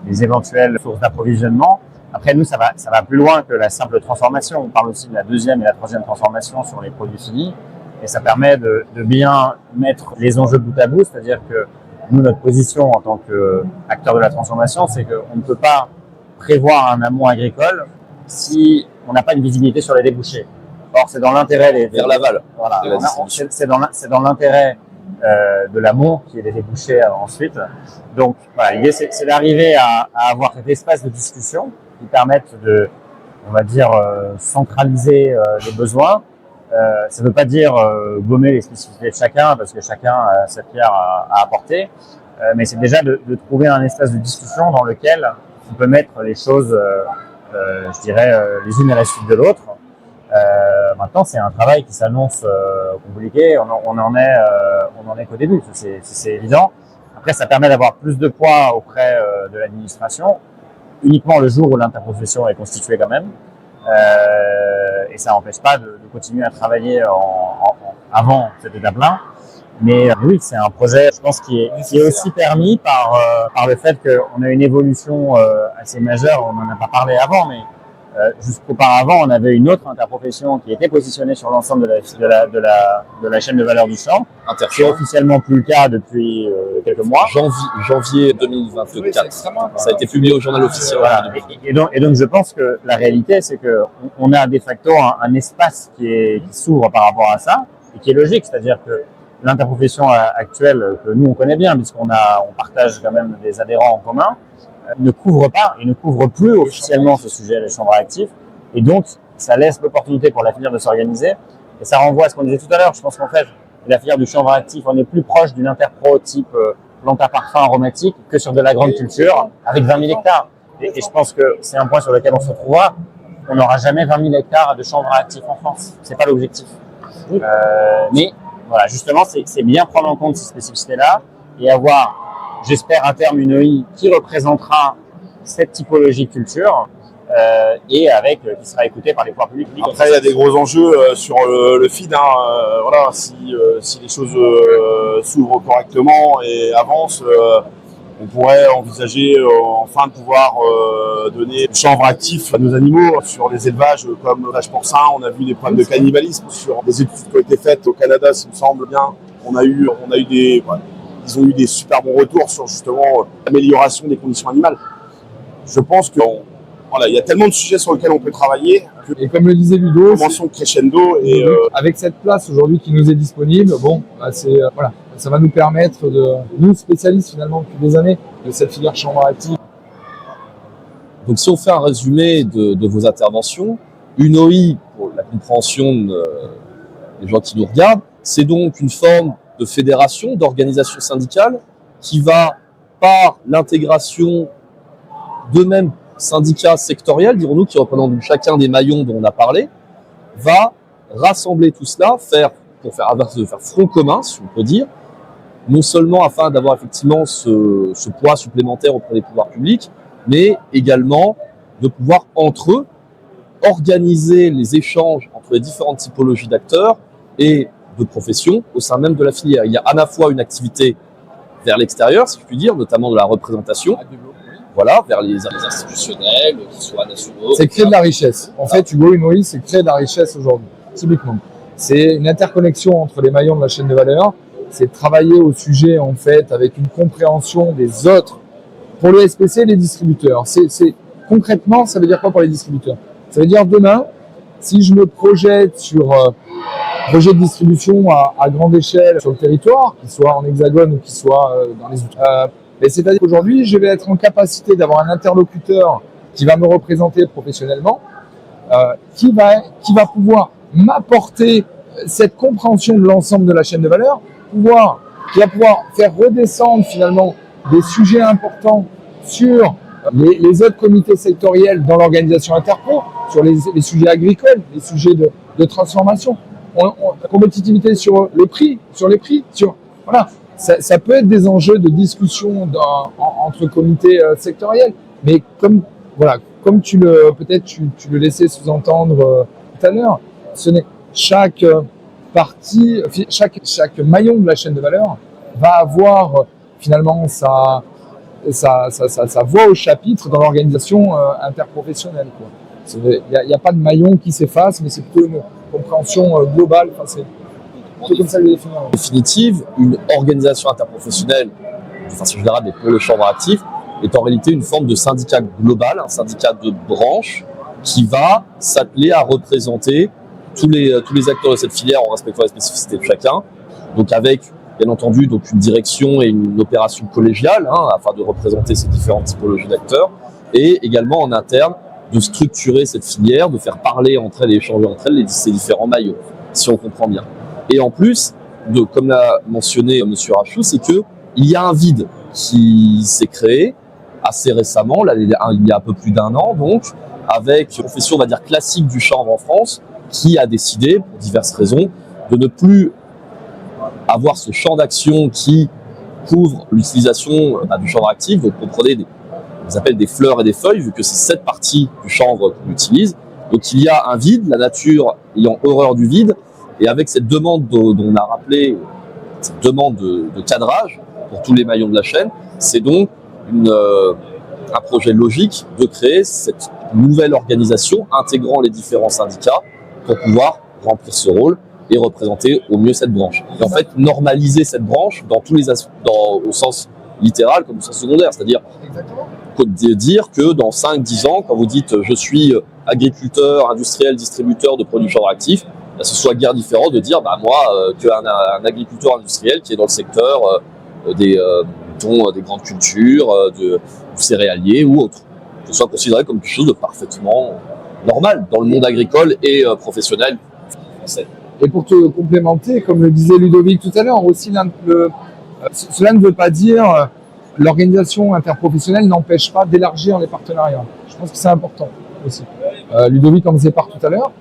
les éventuelles sources d'approvisionnement. Après, nous, ça va plus loin que la simple transformation. On parle aussi de la 2e et la 3e transformation sur les produits finis. Et ça permet de bien mettre les enjeux bout à bout. C'est-à-dire que nous, notre position en tant qu'acteur de la transformation, c'est qu'on ne peut pas prévoir un amont agricole si on n'a pas une visibilité sur les débouchés. Or, c'est dans l'intérêt vers l'aval. Voilà, c'est dans l'intérêt de l'amont qui est les débouchés ensuite. Donc, voilà, l'idée, c'est d'arriver à avoir cet espace de discussion qui permette de, on va dire, centraliser les besoins. Ça ne veut pas dire gommer les spécificités de chacun, parce que chacun a sa pierre à apporter, mais c'est déjà de trouver un espace de discussion dans lequel on peut mettre les choses, je dirais, les unes à la suite de l'autre. Maintenant, c'est un travail qui s'annonce compliqué. On en est qu'au début, c'est évident. Après, ça permet d'avoir plus de poids auprès de l'administration, uniquement le jour où l'interprofession est constituée quand même. Et ça n'empêche pas de continuer à travailler avant cette étape-là. Mais oui, c'est un projet, je pense, qui est aussi permis par le fait qu'on a une évolution assez majeure. On n'en a pas parlé avant, mais jusqu'auparavant, on avait une autre interprofession qui était positionnée sur l'ensemble de la chaîne de valeur du champ. C'est officiellement plus le cas depuis quelques mois. Janvier 2024. Ça a été publié au journal officiel. Voilà. Et donc, je pense que la réalité, c'est que on a de facto un espace qui s'ouvre par rapport à ça et qui est logique, c'est-à-dire que l'interprofession actuelle que nous on connaît bien puisqu'on partage quand même des adhérents en commun ne couvre pas et ne couvre plus officiellement ce sujet des chambres actifs et donc ça laisse l'opportunité pour la filière de s'organiser et ça renvoie à ce qu'on disait tout à l'heure. Je pense qu'en fait la filière du chanvre actif on est plus proche d'une interpro type plante à parfum aromatique que sur de la grande culture avec 20 000 hectares et je pense que c'est un point sur lequel on se retrouvera. On n'aura jamais 20 000 hectares de chanvre actif en France, c'est pas l'objectif. Mais voilà, justement, c'est bien prendre en compte ces spécificités-là et avoir, j'espère, à terme une OI qui représentera cette typologie de culture et qui sera écoutée par les pouvoirs publics. Après, il y a des gros enjeux sur le feed. Voilà, si les choses s'ouvrent correctement et avancent, on pourrait envisager enfin de pouvoir donner du chanvre actif à nos animaux sur des élevages comme l'élevage porcin. On a vu des problèmes de cannibalisme sur des études qui ont été faites au Canada, s'il me semble bien. Ils ont eu des super bons retours sur justement l'amélioration des conditions animales. Je pense que il y a tellement de sujets sur lesquels on peut travailler. Et comme le disait Ludo, mention crescendo et avec cette place aujourd'hui qui nous est disponible, ça va nous permettre nous spécialistes finalement depuis des années de cette filière chanvre active. Donc si on fait un résumé de vos interventions, une OI, pour la compréhension des gens qui nous regardent, c'est donc une forme de fédération, d'organisation syndicale qui va, par l'intégration de mêmes syndicats sectoriels, dirons-nous, qui représentent chacun des maillons dont on a parlé, va rassembler tout cela, faire front commun, si on peut dire, non seulement afin d'avoir effectivement ce poids supplémentaire auprès des pouvoirs publics, mais également de pouvoir, entre eux, organiser les échanges entre les différentes typologies d'acteurs et de professions au sein même de la filière. Il y a à la fois une activité vers l'extérieur, si je puis dire, notamment de la représentation, voilà, vers les institutionnels, qui soient nationaux. C'est créer de la richesse. En fait, Hugo, une OI, c'est créer de la richesse aujourd'hui, typiquement. C'est une interconnexion entre les maillons de la chaîne de valeur. C'est travailler au sujet, en fait, avec une compréhension des autres. Pour le SPC, les distributeurs. Concrètement, ça veut dire quoi pour les distributeurs? Ça veut dire demain, si je me projette sur projet de distribution à grande échelle sur le territoire, qu'il soit en hexagone ou qu'il soit dans les outre. C'est-à-dire qu'aujourd'hui, je vais être en capacité d'avoir un interlocuteur qui va me représenter professionnellement, qui va pouvoir m'apporter cette compréhension de l'ensemble de la chaîne de valeur, qui va pouvoir faire redescendre finalement des sujets importants sur les autres comités sectoriels dans l'organisation interpro, sur les sujets agricoles, les sujets de transformation, compétitivité sur les prix, voilà. Ça peut être des enjeux de discussion entre comités sectoriels, mais comme tu le laissais sous-entendre tout à l'heure, chaque partie, chaque maillon de la chaîne de valeur va avoir finalement sa voix au chapitre dans l'organisation interprofessionnelle. Il n'y a pas de maillon qui s'efface, mais c'est plutôt une compréhension globale. C'est comme ça que je le définis. En définitive, une organisation interprofessionnelle, de façon générale, mais pour le chanvre actif, est en réalité une forme de syndicat global, un syndicat de branche qui va s'atteler à représenter tous les acteurs de cette filière en respectant les spécificités de chacun. Donc avec, bien entendu, une direction et une opération collégiale afin de représenter ces différentes typologies d'acteurs et également en interne de structurer cette filière, de faire parler entre elles et échanger entre elles ces différents maillots, si on comprend bien. Et en plus, comme l'a mentionné M. Rachou, c'est qu'il y a un vide qui s'est créé assez récemment, il y a un peu plus d'un an, donc, avec une profession, on va dire, classique du chanvre en France, qui a décidé, pour diverses raisons, de ne plus avoir ce champ d'action qui couvre l'utilisation du chanvre actif. Donc, comprenez, on appelle des fleurs et des feuilles, vu que c'est cette partie du chanvre qu'on utilise. Donc, il y a un vide, la nature ayant horreur du vide. Et avec cette demande dont on a rappelé cette demande de cadrage pour tous les maillons de la chaîne. C'est donc un projet logique de créer cette nouvelle organisation intégrant les différents syndicats pour pouvoir remplir ce rôle et représenter au mieux cette branche. Et en fait, normaliser cette branche dans tous les au sens littéral comme au sens secondaire, c'est-à-dire de dire que dans 5-10 ans, quand vous dites je suis agriculteur, industriel, distributeur de produits chanvre actifs, ce soit guère différent de dire qu'un agriculteur industriel qui est dans le secteur des grandes cultures, du céréalier ou autre, que ce soit considéré comme quelque chose de parfaitement normal dans le monde agricole et professionnel français. Et pour te complémenter, comme le disait Ludovic tout à l'heure, aussi cela ne veut pas dire l'organisation interprofessionnelle n'empêche pas d'élargir les partenariats. Je pense que c'est important aussi. Ludovic en faisait part tout à l'heure.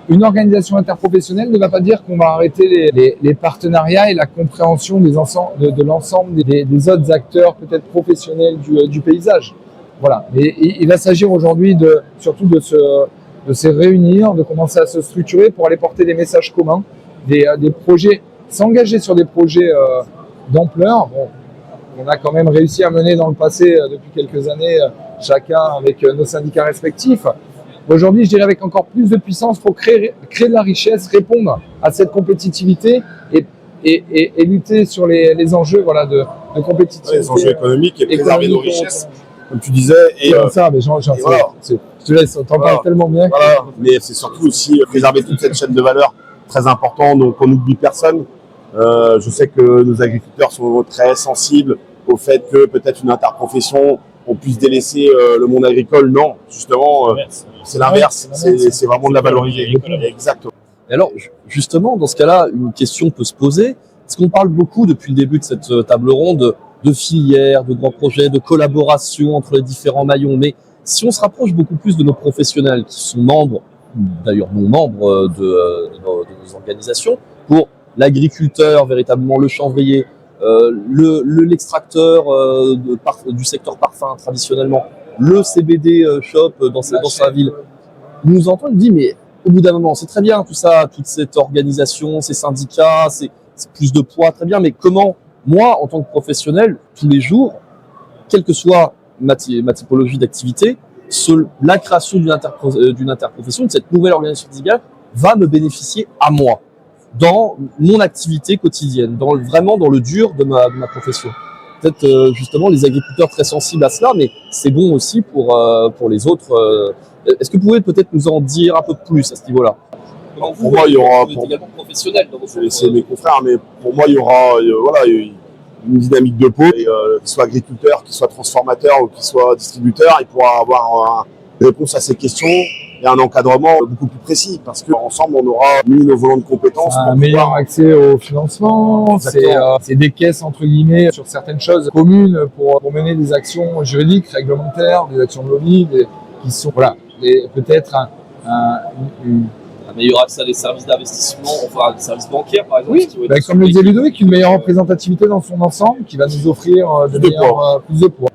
Une organisation interprofessionnelle ne va pas dire qu'on va arrêter les partenariats et la compréhension de l'ensemble des autres acteurs peut-être professionnels du paysage. Voilà. Mais il va s'agir aujourd'hui surtout de se réunir, de commencer à se structurer pour aller porter des messages communs, des projets, s'engager sur des projets d'ampleur. Bon, on a quand même réussi à mener dans le passé, depuis quelques années, chacun avec nos syndicats respectifs. Aujourd'hui, je dirais avec encore plus de puissance pour créer de la richesse, répondre à cette compétitivité et lutter sur les enjeux de compétitivité. Les enjeux économiques et préserver nos richesses, comme tu disais. Et comme ça, mais voilà. Je te laisse, t'en parles tellement bien. Voilà. Mais c'est surtout aussi préserver toute cette chaîne de valeur très importante, donc on n'oublie personne. Je sais que nos agriculteurs sont très sensibles au fait que peut-être une interprofession, on puisse délaisser le monde agricole. Non, justement, c'est l'inverse. C'est vraiment de la valoriser. Exactement. Et alors, justement, dans ce cas-là, une question peut se poser. Parce qu'on parle beaucoup depuis le début de cette table ronde de filières, de grands projets, de collaboration entre les différents maillons. Mais si on se rapproche beaucoup plus de nos professionnels qui sont membres, d'ailleurs non membres de nos organisations, pour l'agriculteur, véritablement le chanvrier, l'extracteur du secteur parfum traditionnellement, le CBD shop dans sa ville, nous entendons, il dit mais au bout d'un moment c'est très bien tout ça, toute cette organisation, ces syndicats, c'est plus de poids, très bien, mais comment moi en tant que professionnel tous les jours, quelle que soit ma typologie d'activité, la création d'une interprofession, de cette nouvelle organisation syndicale va me bénéficier à moi dans mon activité quotidienne, vraiment dans le dur de ma profession. Peut-être justement les agriculteurs très sensibles à cela, mais c'est bon aussi pour les autres. Est-ce que vous pouvez peut-être nous en dire un peu plus à ce niveau-là? Pour moi, il y aura... Vous êtes également professionnel dans je vais laisser mes confrères, mais pour moi, il y aura une dynamique de pôle, qu'il soit agriculteur, qu'il soit transformateur ou qu'il soit distributeur, il pourra avoir une réponse à ces questions et un encadrement beaucoup plus précis, parce qu'ensemble, on aura mis nos volants de compétences. Un meilleur accès au financement, c'est des caisses, entre guillemets, sur certaines choses communes pour mener des actions juridiques, réglementaires, des actions de lobby, qui sont, peut-être un meilleur accès à des services d'investissement, enfin des services bancaires par exemple. Oui, comme le disait Ludovic, une meilleure représentativité dans son ensemble qui va nous offrir plus de poids.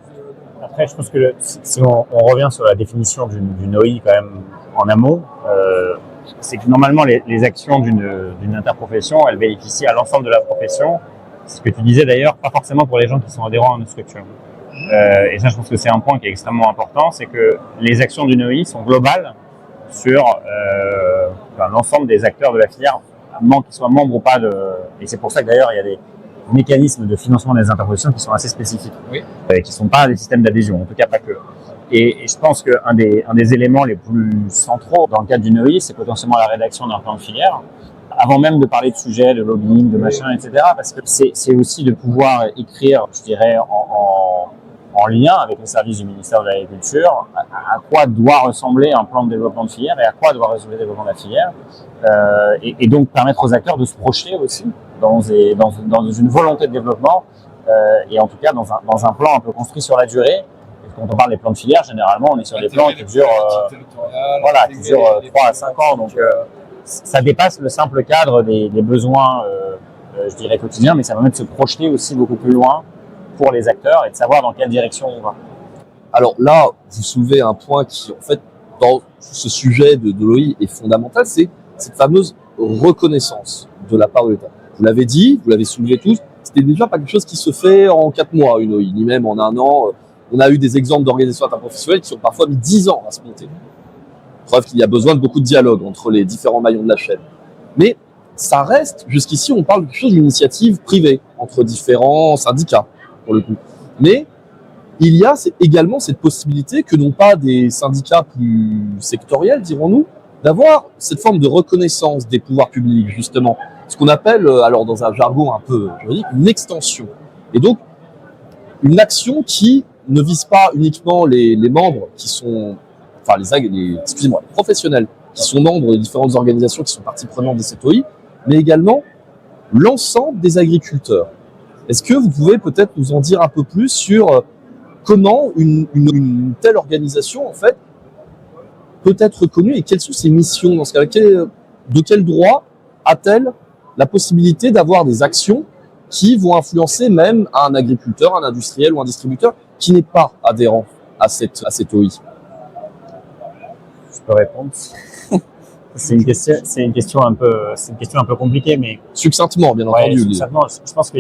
Après, je pense que si on revient sur la définition d'une OI quand même en amont, c'est que normalement les actions d'une interprofession, elles bénéficient à l'ensemble de la profession. C'est ce que tu disais d'ailleurs, pas forcément pour les gens qui sont adhérents à notre structure. Et ça, je pense que c'est un point qui est extrêmement important, c'est que les actions d'une OI sont globales sur l'ensemble des acteurs de la filière, qu'ils soient membres ou pas et c'est pour ça que d'ailleurs il y a des mécanismes de financement des interprofessions qui sont assez spécifiques, qui ne sont pas des systèmes d'adhésion, en tout cas pas que. Et je pense qu'un des éléments les plus centraux dans le cadre d'une OI, c'est potentiellement la rédaction d'un plan de filière, avant même de parler de sujets, de lobbying, de machin, etc. Parce que c'est aussi de pouvoir écrire, je dirais, en lien avec les services du ministère de l'Agriculture, à quoi doit ressembler un plan de développement de filière et à quoi doit ressembler le développement de la filière, et donc permettre aux acteurs de se projeter aussi dans une volonté de développement, et en tout cas dans un plan un peu construit sur la durée. Et quand on parle des plans de filière, généralement on est sur des plans qui durent 3 à 5 ans, donc ça dépasse le simple cadre des besoins, je dirais quotidiens, mais ça permet de se projeter aussi beaucoup plus loin pour les acteurs et de savoir dans quelle direction on va. Alors là, vous soulevez un point qui, en fait, dans ce sujet de l'OI est fondamental, c'est cette fameuse reconnaissance de la part de l'État. Vous l'avez dit, vous l'avez soulevé tous, c'était déjà pas quelque chose qui se fait en 4 mois, une OI, ni même en 1 an. On a eu des exemples d'organisations interprofessionnelles qui ont parfois mis 10 ans à se monter. Preuve qu'il y a besoin de beaucoup de dialogue entre les différents maillons de la chaîne. Mais ça reste, jusqu'ici, on parle de quelque chose d'initiative privée entre différents syndicats, pour le coup. Mais il y a également cette possibilité que non pas des syndicats plus sectoriels, dirons-nous, d'avoir cette forme de reconnaissance des pouvoirs publics, justement. Ce qu'on appelle, alors dans un jargon un peu juridique, une extension. Et donc, une action qui ne vise pas uniquement les membres qui sont, enfin les professionnels qui sont membres des différentes organisations qui sont partie prenante de cette OI, mais également l'ensemble des agriculteurs. Est-ce que vous pouvez peut-être nous en dire un peu plus sur comment une telle organisation, en fait, peut être reconnue et quelles sont ses missions dans ce cas-là? De quel droit a-t-elle la possibilité d'avoir des actions qui vont influencer même un agriculteur, un industriel ou un distributeur qui n'est pas adhérent à cette OI? Je peux répondre. C'est une question un peu compliquée, mais succinctement, bien entendu. Succinctement, je pense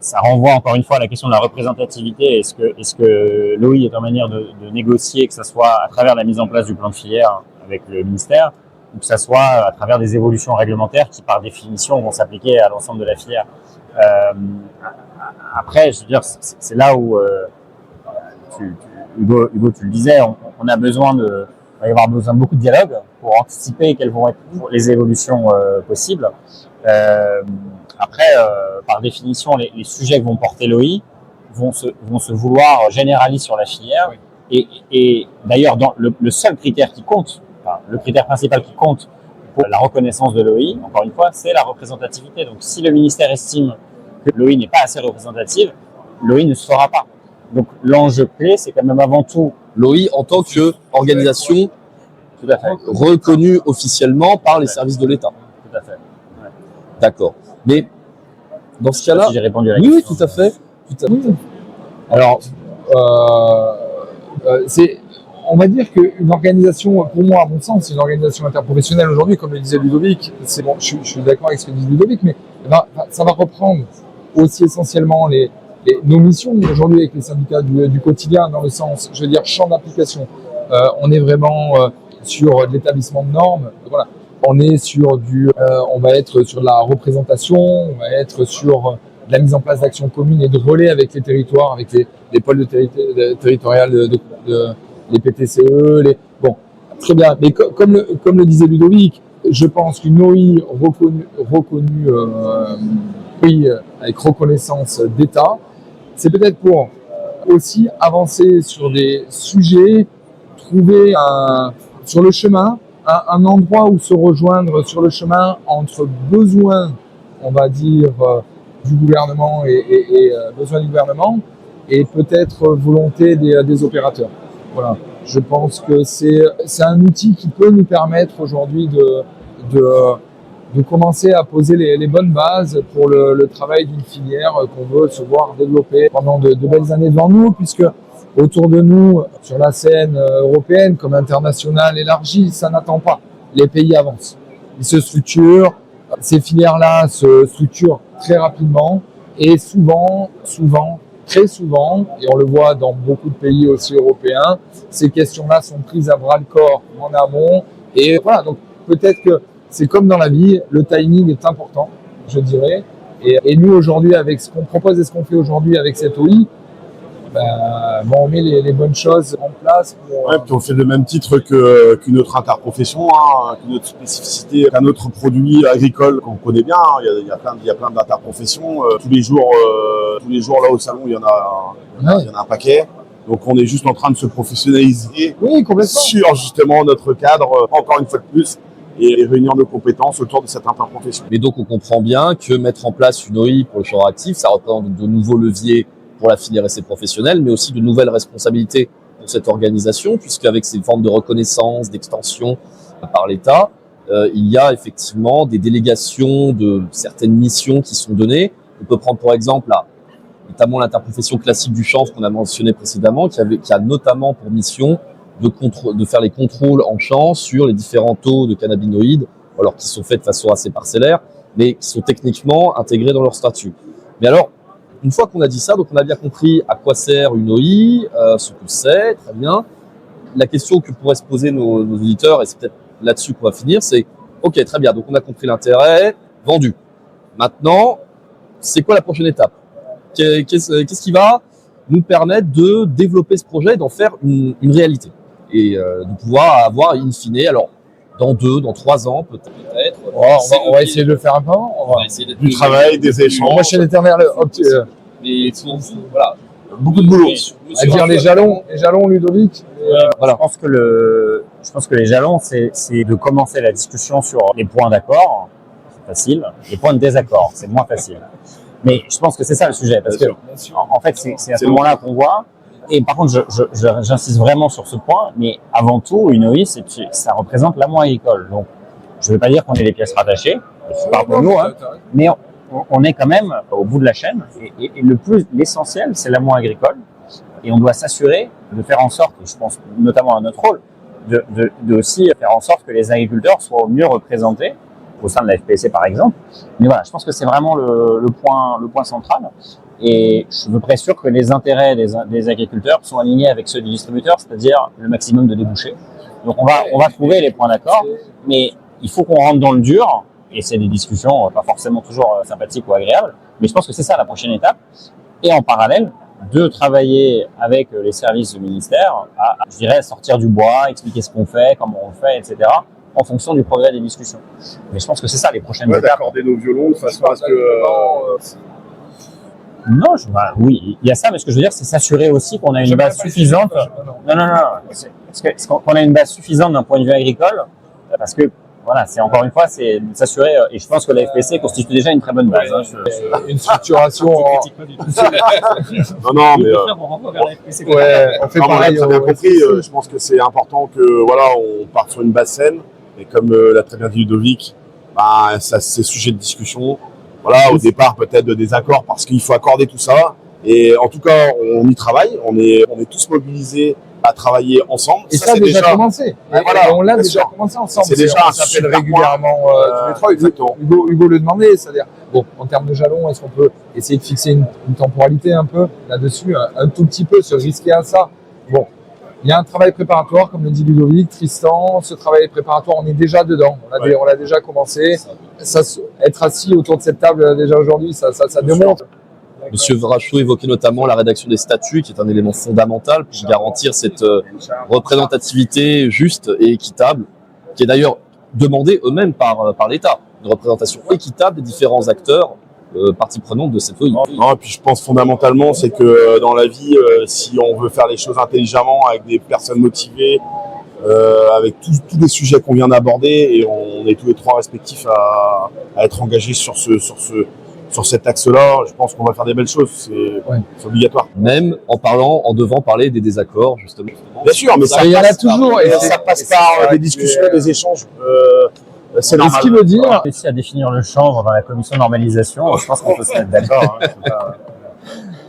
ça renvoie encore une fois à la question de la représentativité. Est-ce que l'OI est en manière de négocier, que ce soit à travers la mise en place du plan de filière avec le ministère, ou que ce soit à travers des évolutions réglementaires qui, par définition, vont s'appliquer à l'ensemble de la filière. Après, je veux dire, c'est là où Hugo, tu le disais, on a besoin il va y avoir besoin de beaucoup de dialogue pour anticiper quelles vont être les évolutions possibles. Après, par définition, les sujets que vont porter l'OI vont se vouloir généralistes sur la filière. Oui. Et d'ailleurs, le seul critère qui compte, enfin, le critère principal qui compte pour la reconnaissance de l'OI, encore une fois, c'est la représentativité. Donc, si le ministère estime que l'OI n'est pas assez représentative, l'OI ne se fera pas. Donc, l'enjeu clé, c'est quand même avant tout l'OI en tant qu'organisation reconnue officiellement par les services de l'État. Tout à fait. Ouais. D'accord. Mais dans ce cas-là, si j'ai répondu à la question. Oui, tout à fait. Alors, on va dire qu'une organisation, pour moi, à mon sens, c'est une organisation interprofessionnelle aujourd'hui, comme le disait Ludovic. C'est bon, je suis d'accord avec ce que dit Ludovic, mais ça va reprendre aussi essentiellement nos missions aujourd'hui avec les syndicats du quotidien, dans le sens, je veux dire, champ d'application. On est vraiment sur de l'établissement de normes. Voilà. On est sur on va être sur de la représentation, on va être sur de la mise en place d'actions communes et de relais avec les territoires, avec les pôles territoriales, les PTCE. Bon, très bien. Mais comme le disait Ludovic, je pense qu'une OI reconnue avec reconnaissance d'État, c'est peut-être pour aussi avancer sur des sujets, trouver sur le chemin un endroit où se rejoindre sur le chemin entre besoins, on va dire, du gouvernement et besoins du gouvernement et peut-être volonté des opérateurs. Voilà. Je pense que c'est un outil qui peut nous permettre aujourd'hui de commencer à poser les bonnes bases pour le travail d'une filière qu'on veut se voir développer pendant de belles années devant nous, puisque autour de nous, sur la scène européenne comme internationale élargie, ça n'attend pas. Les pays avancent. Ils se structurent. Ces filières-là se structurent très rapidement et souvent, très souvent, et on le voit dans beaucoup de pays aussi européens, ces questions-là sont prises à bras-le-corps en amont. Et voilà, donc peut-être que c'est comme dans la vie, le timing est important, je dirais. Et nous, aujourd'hui, avec ce qu'on propose et ce qu'on fait aujourd'hui avec cette OI, on met les bonnes choses en place. Puis on fait le même titre qu'une autre interprofession, qu'une autre spécificité, qu'un autre produit agricole qu'on connaît bien. Il y a plein d'interprofessions. Tous les jours là au salon, il y en a un paquet. Donc on est juste en train de se professionnaliser sur justement notre cadre, encore une fois de plus, et réunir nos compétences autour de cette interprofession. Mais donc on comprend bien que mettre en place une OI pour le champ actif, ça représente de nouveaux leviers pour la filière et ses professionnels, mais aussi de nouvelles responsabilités pour cette organisation, puisqu'avec ces formes de reconnaissance, d'extension par l'État, il y a effectivement des délégations de certaines missions qui sont données. On peut prendre pour exemple notamment l'interprofession classique du chanvre qu'on a mentionné précédemment, qui a notamment pour mission de faire les contrôles en champ sur les différents taux de cannabinoïdes, alors qui sont faits de façon assez parcellaire, mais qui sont techniquement intégrés dans leur statut. Mais alors, une fois qu'on a dit ça, donc on a bien compris à quoi sert une OI, ce que c'est, très bien. La question que pourraient se poser nos auditeurs, et c'est peut-être là-dessus qu'on va finir, c'est ok, très bien, donc on a compris l'intérêt, vendu. Maintenant, c'est quoi la prochaine étape? Qu'est-ce qui va nous permettre de développer ce projet et d'en faire une réalité? Et de pouvoir avoir, in fine, alors dans 2, dans 3 ans peut-être. On va essayer de le faire un peu avant. On va essayer d'être Du travail, des échanges. Moi, chez l'éternel, mais pour vous, voilà. Beaucoup de boulot. à dire les jalons, Ludovic. Je pense que les jalons, c'est de commencer la discussion sur les points d'accord, c'est facile. Les points de désaccord, c'est moins facile. Mais je pense que c'est ça le sujet, parce que en fait, c'est à ce moment-là qu'on voit. Et par contre, j'insiste vraiment sur ce point, mais avant tout, une OI, ça représente l'amont agricole. Donc, je ne veux pas dire qu'on est les pièces rattachées, je parle pour nous, hein, mais on est quand même au bout de la chaîne. Et l'essentiel, c'est l'amont agricole. Et on doit s'assurer de faire en sorte, et je pense notamment à notre rôle, de aussi faire en sorte que les agriculteurs soient au mieux représentés au sein de la FPC par exemple. Mais voilà, je pense que c'est vraiment le point central. Et je me préssure que les intérêts des agriculteurs sont alignés avec ceux du distributeur, c'est-à-dire le maximum de débouchés. Donc on va trouver les points d'accord, mais il faut qu'on rentre dans le dur, et c'est des discussions pas forcément toujours sympathiques ou agréables, mais je pense que c'est ça la prochaine étape. Et en parallèle, de travailler avec les services du ministère à, je dirais, sortir du bois, expliquer ce qu'on fait, comment on le fait, etc., en fonction du progrès des discussions. Mais je pense que c'est ça les prochaines étapes. D'accorder nos violons de façon à ce que... Non, oui, il y a ça, mais ce que je veux dire, c'est s'assurer aussi qu'on a une base suffisante. Non. Parce qu'on a une base suffisante d'un point de vue agricole, parce que, voilà, c'est encore une fois, c'est de s'assurer, et je pense que la FPC constitue déjà une très bonne base. Une structuration. Non, mais... On fait pareil. On a bien compris, je pense que c'est important que, voilà, on parte sur une base saine, et comme l'a très bien dit Ludovic, bah, ça, c'est sujet de discussion. Voilà, au départ, peut-être de désaccord parce qu'il faut accorder tout ça. Et en tout cas, on y travaille. On est tous mobilisés à travailler ensemble. Et ça a déjà commencé. Et voilà, on l'a déjà commencé ensemble. C'est déjà on s'appelle super régulièrement tous les trois. Exactement. Hugo le demandait, c'est-à-dire, bon, en termes de jalons, est-ce qu'on peut essayer de fixer une temporalité un peu là-dessus, un tout petit peu, se risquer à ça? Bon, il y a un travail préparatoire, comme le dit Ludovic, Tristan. Ce travail préparatoire, on est déjà dedans. On l'a déjà commencé. Être assis autour de cette table déjà aujourd'hui, ça démontre. Monsieur Vrachot évoquait notamment la rédaction des statuts, qui est un élément fondamental pour garantir cette représentativité juste et équitable, qui est d'ailleurs demandée eux-mêmes par l'État. Une représentation équitable des différents acteurs, parties prenantes de cette OI. Non, et puis je pense fondamentalement, c'est que dans la vie, si on veut faire les choses intelligemment, avec des personnes motivées, avec tous les sujets qu'on vient d'aborder, et on est tous les trois respectifs à être engagés sur cet axe-là, je pense qu'on va faire des belles choses, c'est obligatoire. Même en devant parler des désaccords, justement. Bien sûr, mais il y en a toujours. Et ça passe par des discussions, des échanges. C'est normal. Ce qui veut dire... On a réussi à définir le champ dans la commission de normalisation. Je pense qu'on peut se mettre d'accord.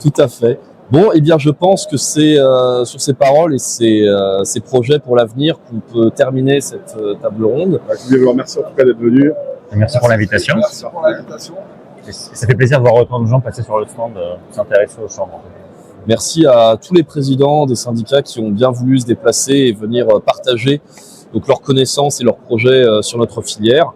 Tout à fait. Bon, eh bien, je pense que c'est sur ces paroles et ces projets pour l'avenir qu'on peut terminer cette table ronde. Je voulais vous remercier en tout cas d'être venu. Merci pour l'invitation. Merci pour l'invitation. Ça fait plaisir de voir autant de gens passer sur le stand, s'intéresser au champ. Merci à tous les présidents des syndicats qui ont bien voulu se déplacer et venir partager donc leurs connaissances et leurs projets sur notre filière.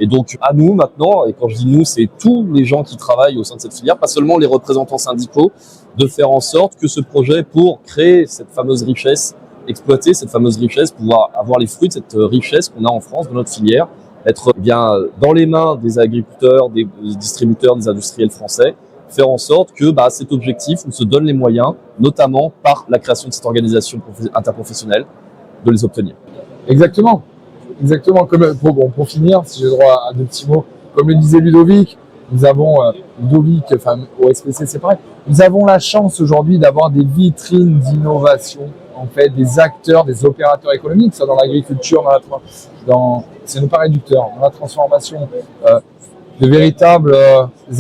Et donc à nous maintenant, et quand je dis nous, c'est tous les gens qui travaillent au sein de cette filière, pas seulement les représentants syndicaux, de faire en sorte que ce projet, pour créer cette fameuse richesse, exploiter cette fameuse richesse, pouvoir avoir les fruits de cette richesse qu'on a en France dans notre filière, être bien dans les mains des agriculteurs, des distributeurs, des industriels français, faire en sorte que cet objectif nous se donne les moyens, notamment par la création de cette organisation interprofessionnelle, de les obtenir. Exactement. Comme, pour finir, si j'ai le droit à deux petits mots, comme le disait Ludovic, nous avons au SPC, c'est pareil. Nous avons la chance aujourd'hui d'avoir des vitrines d'innovation, en fait, des acteurs, des opérateurs économiques, soit dans l'agriculture, c'est nos pas réducteurs, dans la transformation, de véritables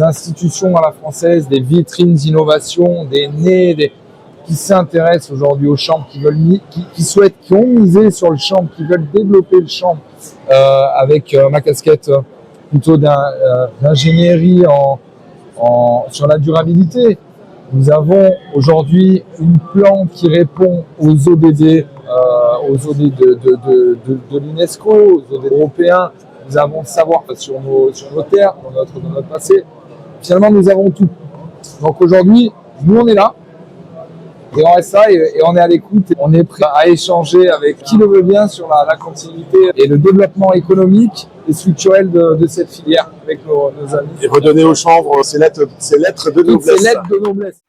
institutions à la française, des vitrines d'innovation, des nez, qui s'intéressent aujourd'hui au champ, qui ont misé sur le champ, qui veulent développer le champ avec ma casquette plutôt d'ingénierie sur la durabilité. Nous avons aujourd'hui une plante qui répond aux ODD, de l'UNESCO, aux ODD européens. Nous avons le savoir sur nos terres, dans notre passé. Finalement, nous avons tout. Donc aujourd'hui, nous on est là, et on reste là, et on est à l'écoute, et on est prêt à échanger avec qui le veut bien sur la continuité et le développement économique et structurel de cette filière avec nos amis. Et redonner aux chanvres ces lettres de Toutes ces noblesse. lettres de noblesse.